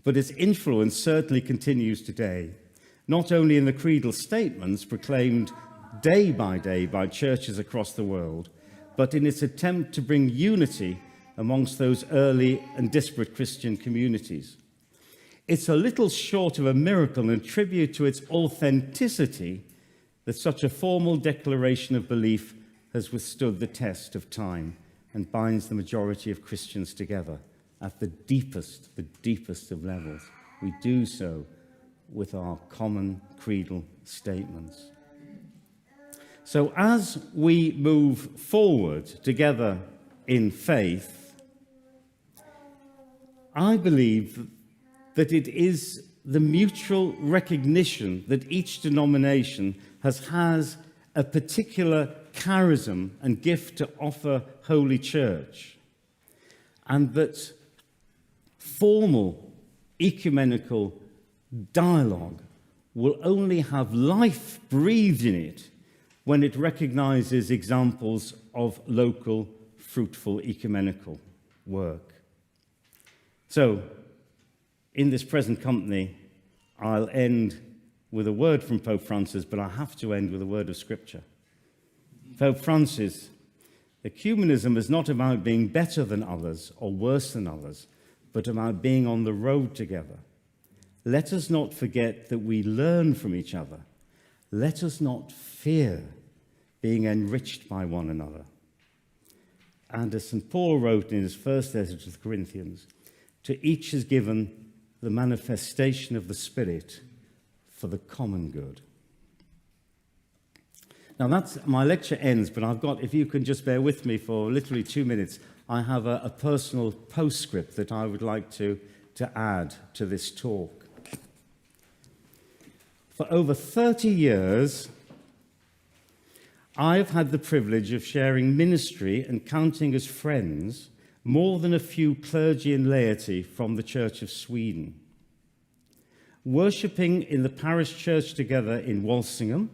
but its influence certainly continues today, not only in the creedal statements proclaimed day by day by churches across the world, but in its attempt to bring unity amongst those early and disparate Christian communities. It's a little short of a miracle and tribute to its authenticity that such a formal declaration of belief has withstood the test of time and binds the majority of Christians together at the deepest of levels. We do so with our common creedal statements. So as we move forward together in faith, I believe that it is the mutual recognition that each denomination has a particular charism and gift to offer Holy Church, and that formal ecumenical dialogue will only have life breathed in it when it recognizes examples of local, fruitful ecumenical work. So, in this present company, I'll end with a word from Pope Francis, but I have to end with a word of Scripture. Pope Francis, ecumenism is not about being better than others or worse than others, but about being on the road together. Let us not forget that we learn from each other. Let us not fear being enriched by one another. And as St. Paul wrote in his first letter to the Corinthians, to each is given the manifestation of the Spirit for the common good. Now my lecture ends, but I've got, if you can just bear with me for literally 2 minutes, I have a personal postscript that I would like to add to this talk. For over 30 years, I've had the privilege of sharing ministry and counting as friends more than a few clergy and laity from the Church of Sweden. Worshipping in the parish church together in Walsingham,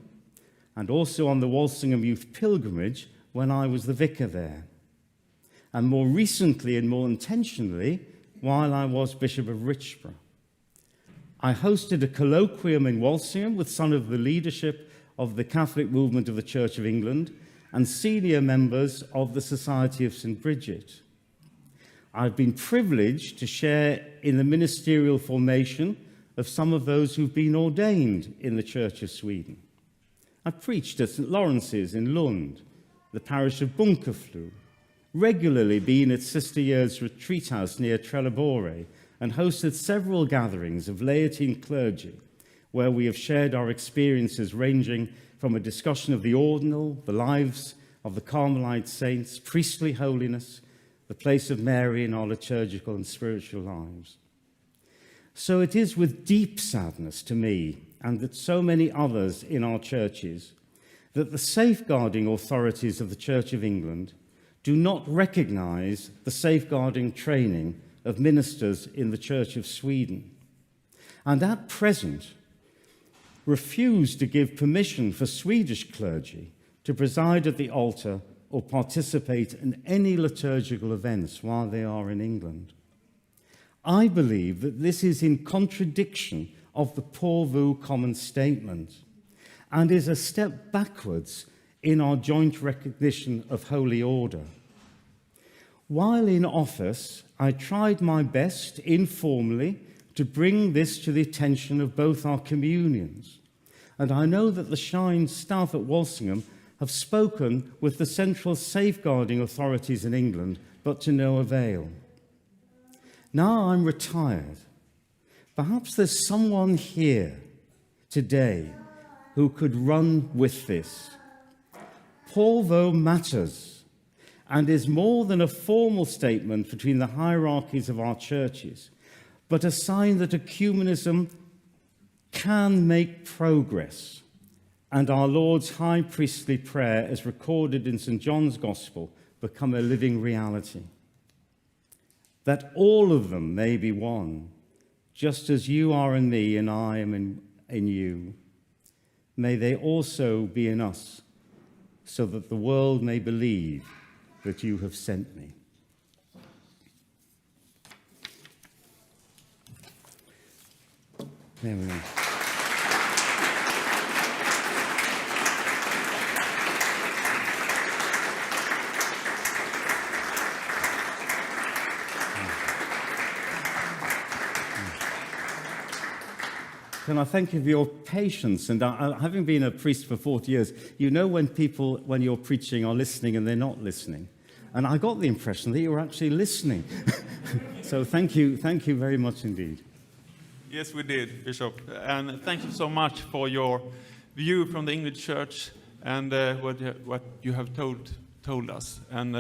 and also on the Walsingham Youth Pilgrimage when I was the vicar there. And more recently and more intentionally, while I was Bishop of Richborough. I hosted a colloquium in Walsingham with some of the leadership of the Catholic movement of the Church of England and senior members of the Society of St. Bridget. I've been privileged to share in the ministerial formation of some of those who've been ordained in the Church of Sweden. I've preached at St. Lawrence's in Lund, the parish of Bunkeflo, regularly been at Sister Yeard's retreat house near Trelleborg, and hosted several gatherings of laity and clergy where we have shared our experiences ranging from a discussion of the ordinal, the lives of the Carmelite saints, priestly holiness, the place of Mary in our liturgical and spiritual lives. So it is with deep sadness to me, and that so many others in our churches, that the safeguarding authorities of the Church of England do not recognise the safeguarding training of ministers in the Church of Sweden, and at present refuse to give permission for Swedish clergy to preside at the altar or participate in any liturgical events while they are in England. I believe that this is in contradiction of the Porvoo Common Statement and is a step backwards in our joint recognition of holy order. While in office, I tried my best informally to bring this to the attention of both our communions, and I know that the Shine staff at Walsingham have spoken with the central safeguarding authorities in England, but to no avail. Now I'm retired. Perhaps there's someone here today who could run with this. Porvoo matters and is more than a formal statement between the hierarchies of our churches, but a sign that ecumenism can make progress, and our Lord's high priestly prayer, as recorded in St. John's Gospel, become a living reality. That all of them may be one, just as you are in me and I am in you. May they also be in us, so that the world may believe that you have sent me. There we are. Can I thank you for your patience? And having been a priest for 40 years, you know when people, when you're preaching, are listening and they're not listening. And I got the impression that you were actually listening. So thank you very much indeed. Yes, we did, Bishop. And thank you so much for your view from the English Church and what you have told us, and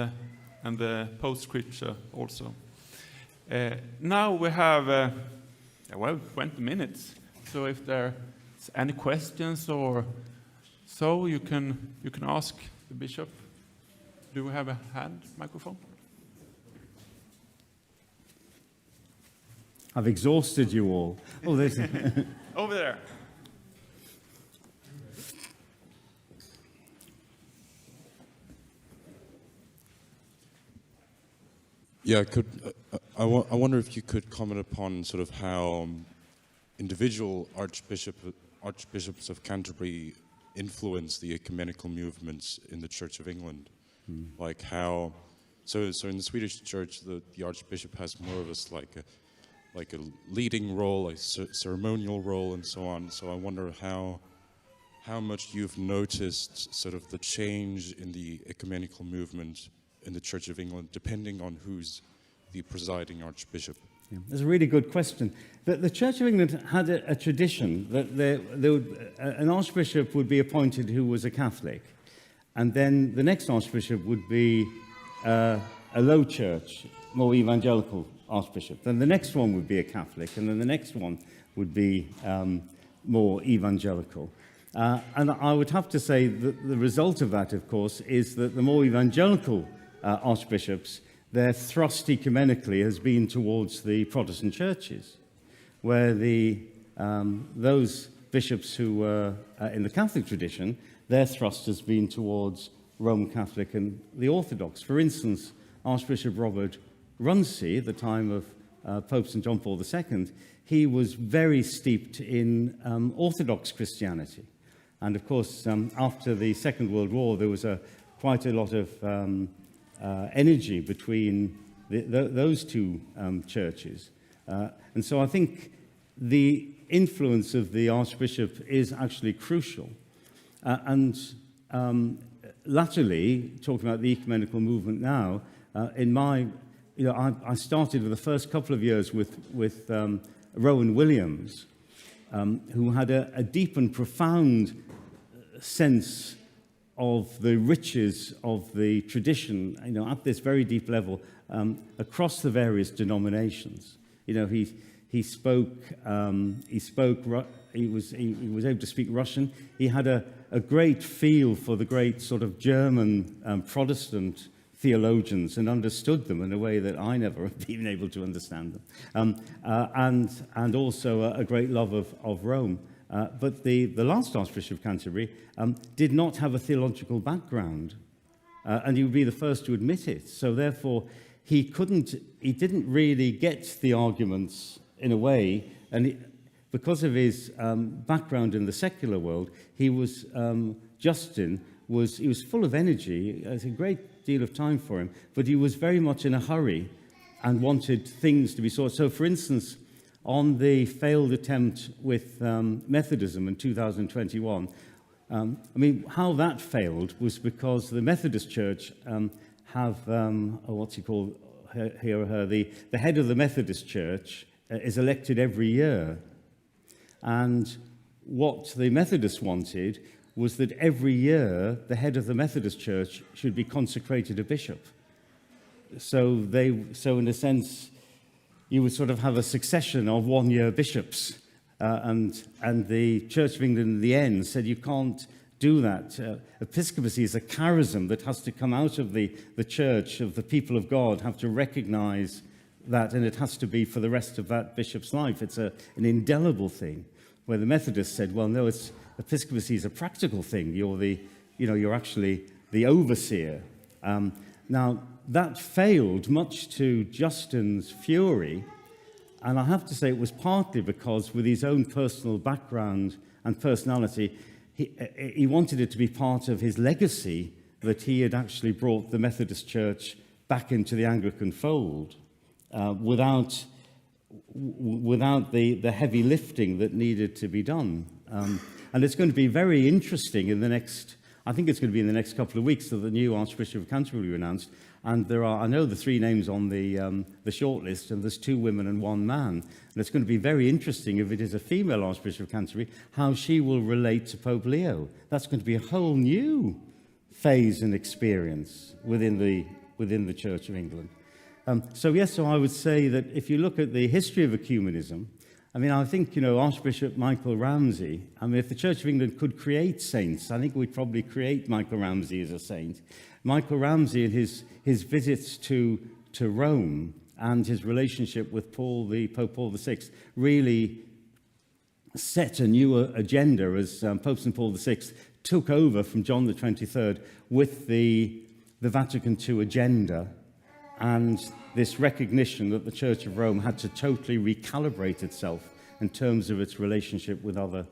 the post-scripture also. Now we have 20 minutes. So if there's any questions or so, you can ask the bishop. Do we have a hand microphone? I've exhausted you all. Oh, there's over there. Yeah, I wonder if you could comment upon sort of how individual archbishops of Canterbury influence the ecumenical movements in the Church of England. Like how, so in the Swedish Church, the archbishop has more of a like a leading role, a ceremonial role, and so on. So I wonder how much you've noticed sort of the change in the ecumenical movement in the Church of England, depending on who's the presiding archbishop. Yeah, that's a really good question. The Church of England had a tradition that an archbishop would be appointed who was a Catholic, and then the next archbishop would be a low church, more evangelical archbishop. Then the next one would be a Catholic, and then the next one would be more evangelical. And I would have to say that the result of that, of course, is that the more evangelical archbishops, their thrust ecumenically has been towards the Protestant churches, where those bishops who were in the Catholic tradition, their thrust has been towards Roman Catholic and the Orthodox. For instance, Archbishop Robert Runcie, at the time of Pope St. John Paul II, he was very steeped in Orthodox Christianity. And of course, after the Second World War, there was quite a lot of energy between those two churches. And so I think the influence of the Archbishop is actually crucial. And latterly, talking about the ecumenical movement now, I started with the first couple of years with Rowan Williams, who had a deep and profound sense of the riches of the tradition, at this very deep level, across the various denominations. He spoke. He was able to speak Russian. He had a great feel for the great sort of German Protestant theologians and understood them in a way that I never have been able to understand them, and also a great love of Rome. But the last Archbishop of Canterbury did not have a theological background, and he would be the first to admit it. So therefore, he didn't really get the arguments in a way, and because of his background in the secular world, he was full of energy. It was a great deal of time for him, but he was very much in a hurry and wanted things to be sorted. So, for instance, on the failed attempt with Methodism in 2021, how that failed was because the Methodist Church have, what's he called here or her, the head of the Methodist Church is elected every year. And what the Methodists wanted was that every year the head of the Methodist Church should be consecrated a bishop. So in a sense, you would sort of have a succession of one-year bishops. And the Church of England in the end said you can't do that. Episcopacy is a charism that has to come out of the church, of the people of God, have to recognize that, and it has to be for the rest of that bishop's life. It's an indelible thing. Where the Methodists said, well, no, episcopacy is a practical thing. You're actually the overseer. Now, that failed much to Justin's fury, and I have to say it was partly because with his own personal background and personality, he wanted it to be part of his legacy that he had actually brought the Methodist Church back into the Anglican fold without the heavy lifting that needed to be done. And it's going to be very interesting in the next couple of weeks that the new Archbishop of Canterbury will be announced. And I know the three names on the shortlist, and there's 2 women and 1 man. And it's going to be very interesting if it is a female Archbishop of Canterbury, how she will relate to Pope Leo. That's going to be a whole new phase and experience within the Church of England. So I would say that if you look at the history of ecumenism, I think, Archbishop Michael Ramsey, if the Church of England could create saints, I think we'd probably create Michael Ramsey as a saint. Michael Ramsey and his visits to Rome and his relationship with Pope Paul VI really set a new agenda as Pope St. Paul VI took over from John the 23rd with the Vatican II agenda, and this recognition that the Church of Rome had to totally recalibrate itself in terms of its relationship with other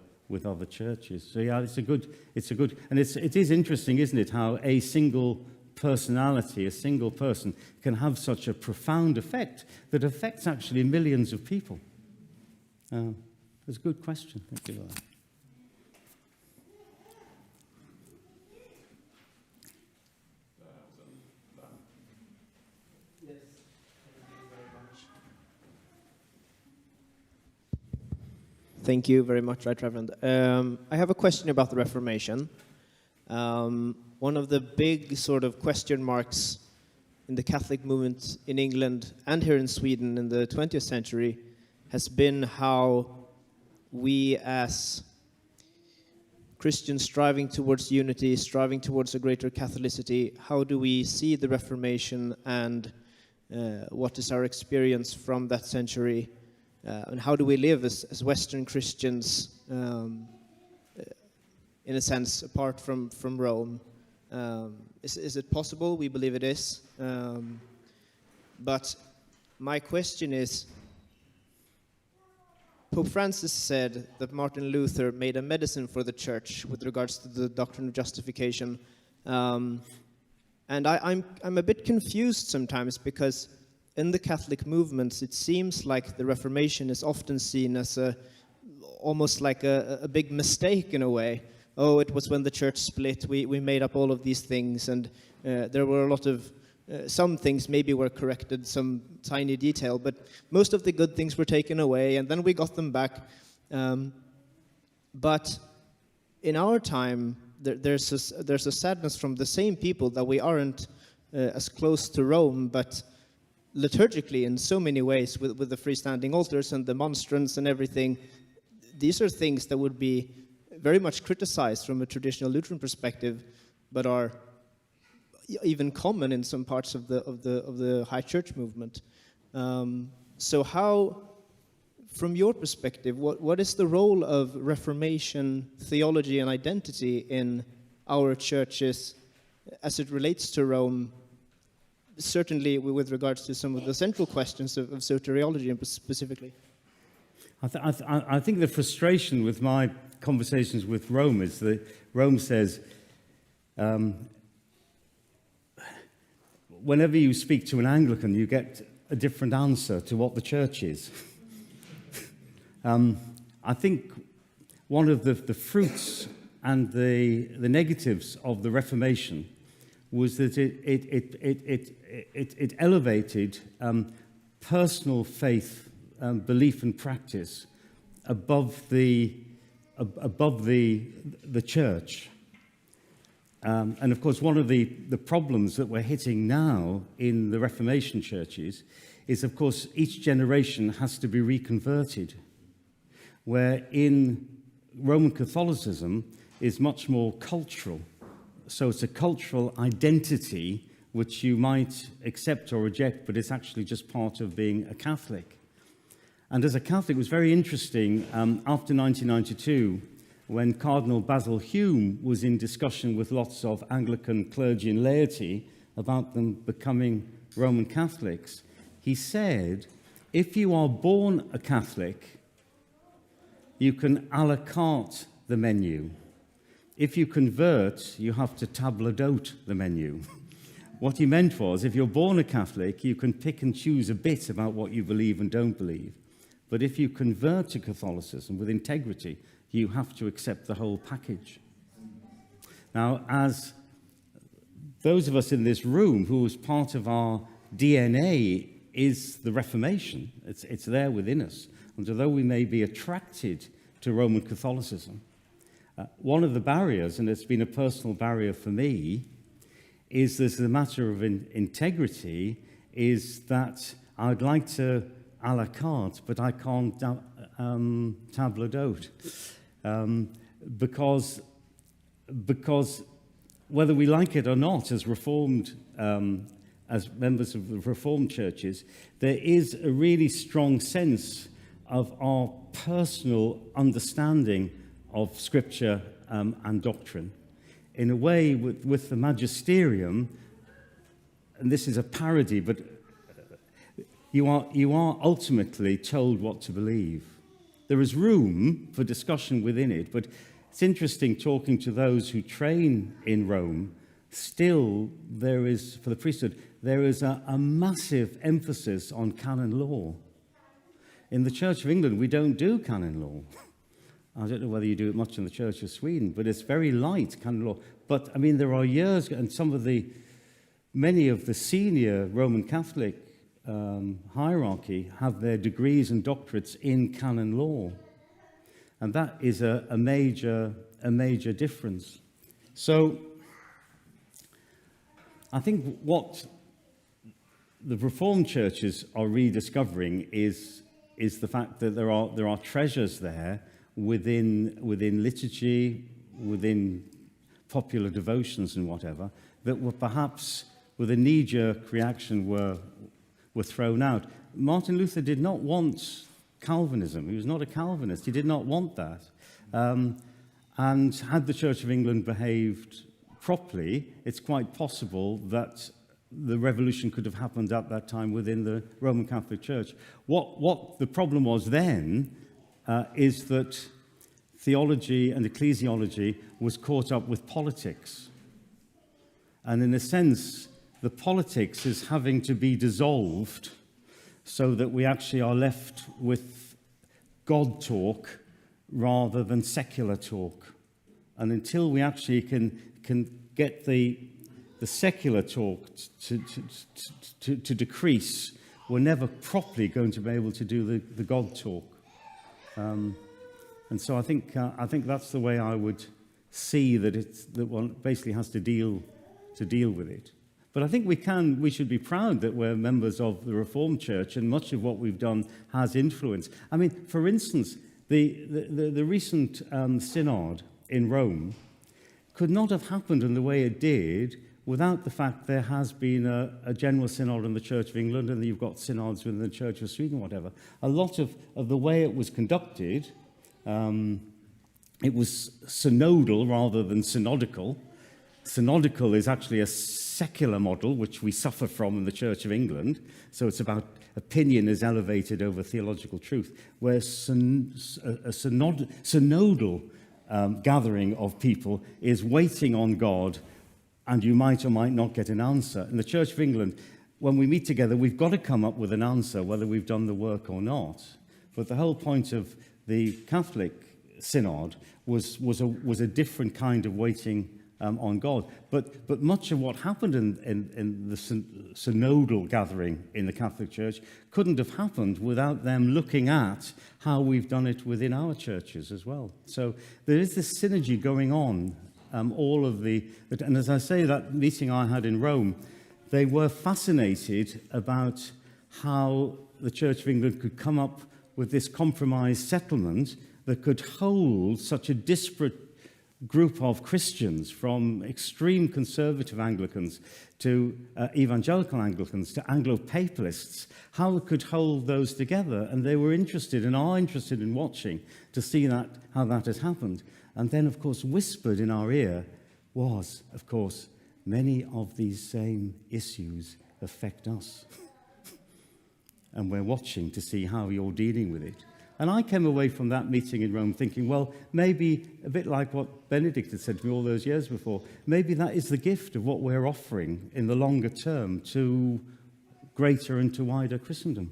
churches. So yeah, it is interesting, isn't it, how a single personality, a single person, can have such a profound effect that affects actually millions of people? That's a good question. Thank you for that. Thank you very much, Right Reverend. I have a question about the Reformation. One of the big sort of question marks in the Catholic movement in England and here in Sweden in the 20th century has been how we as Christians striving towards unity, striving towards a greater Catholicity, how do we see the Reformation and what is our experience from that century? And how do we live as Western Christians, in a sense, apart from Rome? Is it possible? We believe it is. But my question is, Pope Francis said that Martin Luther made a medicine for the church with regards to the doctrine of justification. And I'm a bit confused sometimes because in the Catholic movements, it seems like the Reformation is often seen as almost like a big mistake in a way. Oh, it was when the church split, we made up all of these things, and there were a lot of, some things maybe were corrected, some tiny detail, but most of the good things were taken away, and then we got them back. But in our time, there's a sadness from the same people that we aren't as close to Rome, but liturgically in so many ways with the freestanding altars and the monstrance and everything. These are things that would be very much criticized from a traditional Lutheran perspective, but are even common in some parts of the High Church movement. So how, from your perspective, what is the role of Reformation theology and identity in our churches as it relates to Rome? Certainly with regards to some of the central questions of soteriology specifically. I think the frustration with my conversations with Rome is that Rome says, whenever you speak to an Anglican, you get a different answer to what the church is. I think one of the fruits and the negatives of the Reformation was that it elevated personal faith, belief and practice above the church. And of course, one of the problems that we're hitting now in the Reformation churches is, of course, each generation has to be reconverted, where in Roman Catholicism is much more cultural. So it's a cultural identity which you might accept or reject, but it's actually just part of being a Catholic. And as a Catholic, it was very interesting after 1992, when Cardinal Basil Hume was in discussion with lots of Anglican clergy and laity about them becoming Roman Catholics, he said, if you are born a Catholic, you can a la carte the menu. If you convert, you have to table d'hôte the menu. What he meant was, if you're born a Catholic, you can pick and choose a bit about what you believe and don't believe. But if you convert to Catholicism with integrity, you have to accept the whole package. Now, as those of us in this room who was part of our DNA is the Reformation, it's there within us. And although we may be attracted to Roman Catholicism, one of the barriers, and it's been a personal barrier for me, is there's the matter of integrity, is that I'd like to a la carte, but I can't table d'hôte. Because whether we like it or not, as Reformed, as members of the Reformed churches, there is a really strong sense of our personal understanding of Scripture and doctrine. In a way, with the magisterium, and this is a parody, but you are ultimately told what to believe. There is room for discussion within it, but it's interesting talking to those who train in Rome. still there is, for the priesthood, there is a massive emphasis on canon law. In the Church of England, we don't do canon law. I don't know whether you do it much in the Church of Sweden, but it's very light, canon law. But, I mean, there are years, and many of the senior Roman Catholic hierarchy have their degrees and doctorates in canon law. And that is a major difference. So I think what the Reformed churches are rediscovering is the fact that there are treasures there within liturgy, within popular devotions and whatever, that were perhaps with a knee-jerk reaction were thrown out. Martin Luther did not want Calvinism. He was not a Calvinist. He did not want that. And had the Church of England behaved properly, it's quite possible that the revolution could have happened at that time within the Roman Catholic Church. What the problem was then is that theology and ecclesiology was caught up with politics. And in a sense, the politics is having to be dissolved so that we actually are left with God talk rather than secular talk. And until we actually can get the secular talk to decrease, we're never properly going to be able to do the God talk. And so I think that's the way I would see that one basically has to deal with it. But I think we should be proud that we're members of the Reformed Church, and much of what we've done has influence. I mean, for instance, the recent synod in Rome could not have happened in the way it did without the fact there has been a general synod in the Church of England, and you've got synods within the Church of Sweden, whatever. A lot of the way it was conducted, it was synodal rather than synodical. Synodical is actually a secular model, which we suffer from in the Church of England. So it's about opinion is elevated over theological truth, where a synodal gathering of people is waiting on God, and you might or might not get an answer. In the Church of England, when we meet together, we've got to come up with an answer, whether we've done the work or not. But the whole point of the Catholic synod was a different kind of waiting on God. But much of what happened in the synodal gathering in the Catholic Church couldn't have happened without them looking at how we've done it within our churches as well. So there is this synergy going on. And as I say, that meeting I had in Rome, they were fascinated about how the Church of England could come up with this compromise settlement that could hold such a disparate group of Christians, from extreme conservative Anglicans to evangelical Anglicans to Anglo-Papalists, how it could hold those together. And they were interested and are interested in watching to see how that has happened. And then, of course, whispered in our ear was, of course, many of these same issues affect us. And we're watching to see how you're dealing with it. And I came away from that meeting in Rome thinking, well, maybe a bit like what Benedict had said to me all those years before, maybe that is the gift of what we're offering in the longer term to greater and to wider Christendom.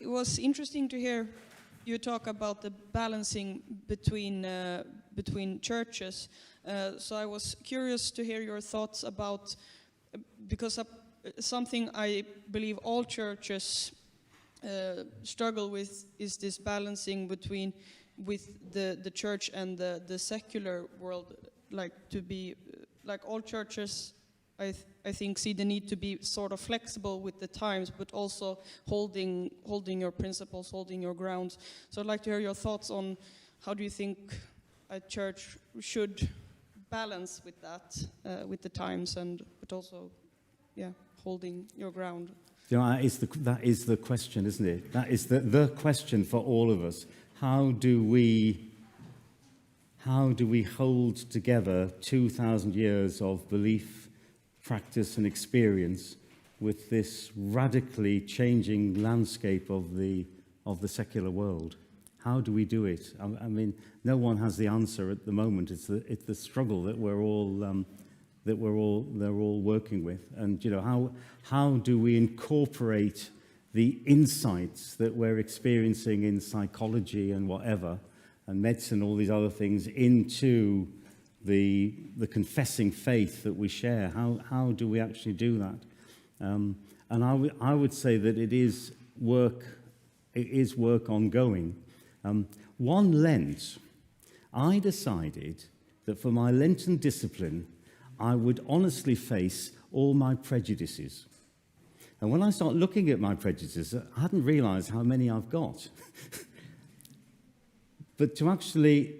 It was interesting to hear you talk about the balancing between churches. So I was curious to hear your thoughts about, because something I believe all churches struggle with is this balancing with the church and the secular world. Like all churches, I think see the need to be sort of flexible with the times, but also holding your principles, holding your grounds. So I'd like to hear your thoughts on how do you think a church should balance with that, with the times, but also, holding your ground. You know, that is the question, isn't it? That is the question for all of us. How do we hold together 2,000 years of belief, practice and experience with this radically changing landscape of the secular world? How do we do it? I mean, no one has the answer at the moment. It's the struggle that they're all working with. And you know, how do we incorporate the insights that we're experiencing in psychology and whatever, and medicine, all these other things, into the confessing faith that we share? How do we actually do that? And I would say that it is work ongoing. One Lent, I decided that for my Lenten discipline, I would honestly face all my prejudices. And when I start looking at my prejudices, I hadn't realized how many I've got. But to actually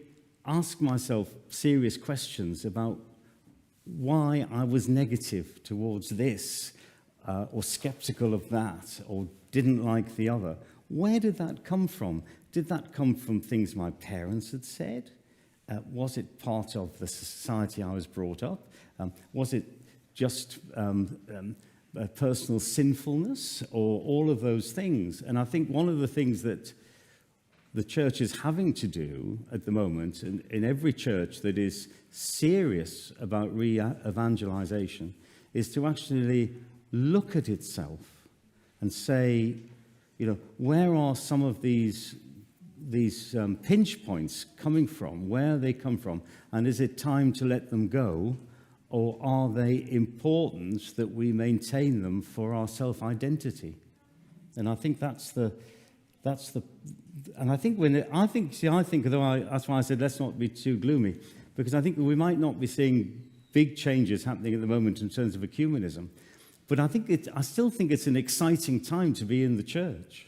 ask myself serious questions about why I was negative towards this, or skeptical of that, or didn't like the other. Where did that come from? Did that come from things my parents had said? Was it part of the society I was brought up? Was it just personal sinfulness, or all of those things? And I think one of the things that the church is having to do at the moment, in every church that is serious about re-evangelization, is to actually look at itself and say, you know, where are some of these pinch points coming from? Where they come from? And is it time to let them go? Or are they important that we maintain them for our self-identity? And I think that's the, and I think that's why I said let's not be too gloomy, because I think that we might not be seeing big changes happening at the moment in terms of ecumenism. But I still think it's an exciting time to be in the church,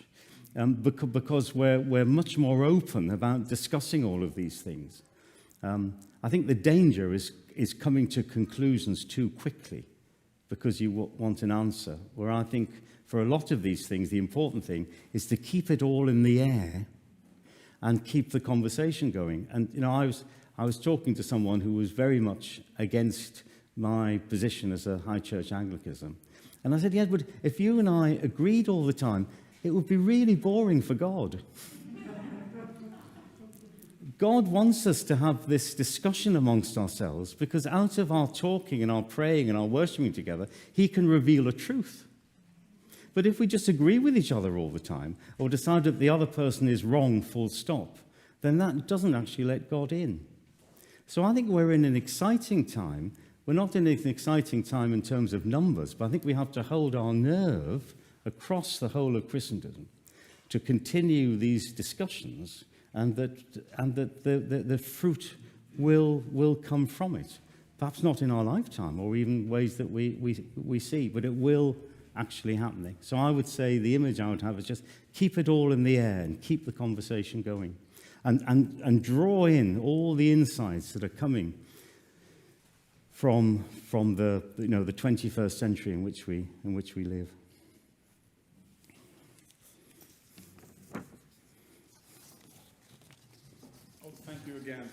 because we're much more open about discussing all of these things. I think the danger is coming to conclusions too quickly because you want an answer, where I think for a lot of these things, the important thing is to keep it all in the air and keep the conversation going. And you know, I was talking to someone who was very much against my position as a high church Anglicanism. And I said, yeah, but if you and I agreed all the time, it would be really boring for God. God wants us to have this discussion amongst ourselves, because out of our talking and our praying and our worshiping together, he can reveal a truth. But if we just agree with each other all the time, or decide that the other person is wrong, full stop, then that doesn't actually let God in. So I think we're in an exciting time. We're not in an exciting time in terms of numbers, but I think we have to hold our nerve across the whole of Christendom to continue these discussions, and that the fruit will come from it. Perhaps not in our lifetime, or even ways that we see, but it will actually happening. So I would say the image I would have is just keep it all in the air and keep the conversation going, and draw in all the insights that are coming from the, you know, the 21st century in which we live. Oh, thank you again.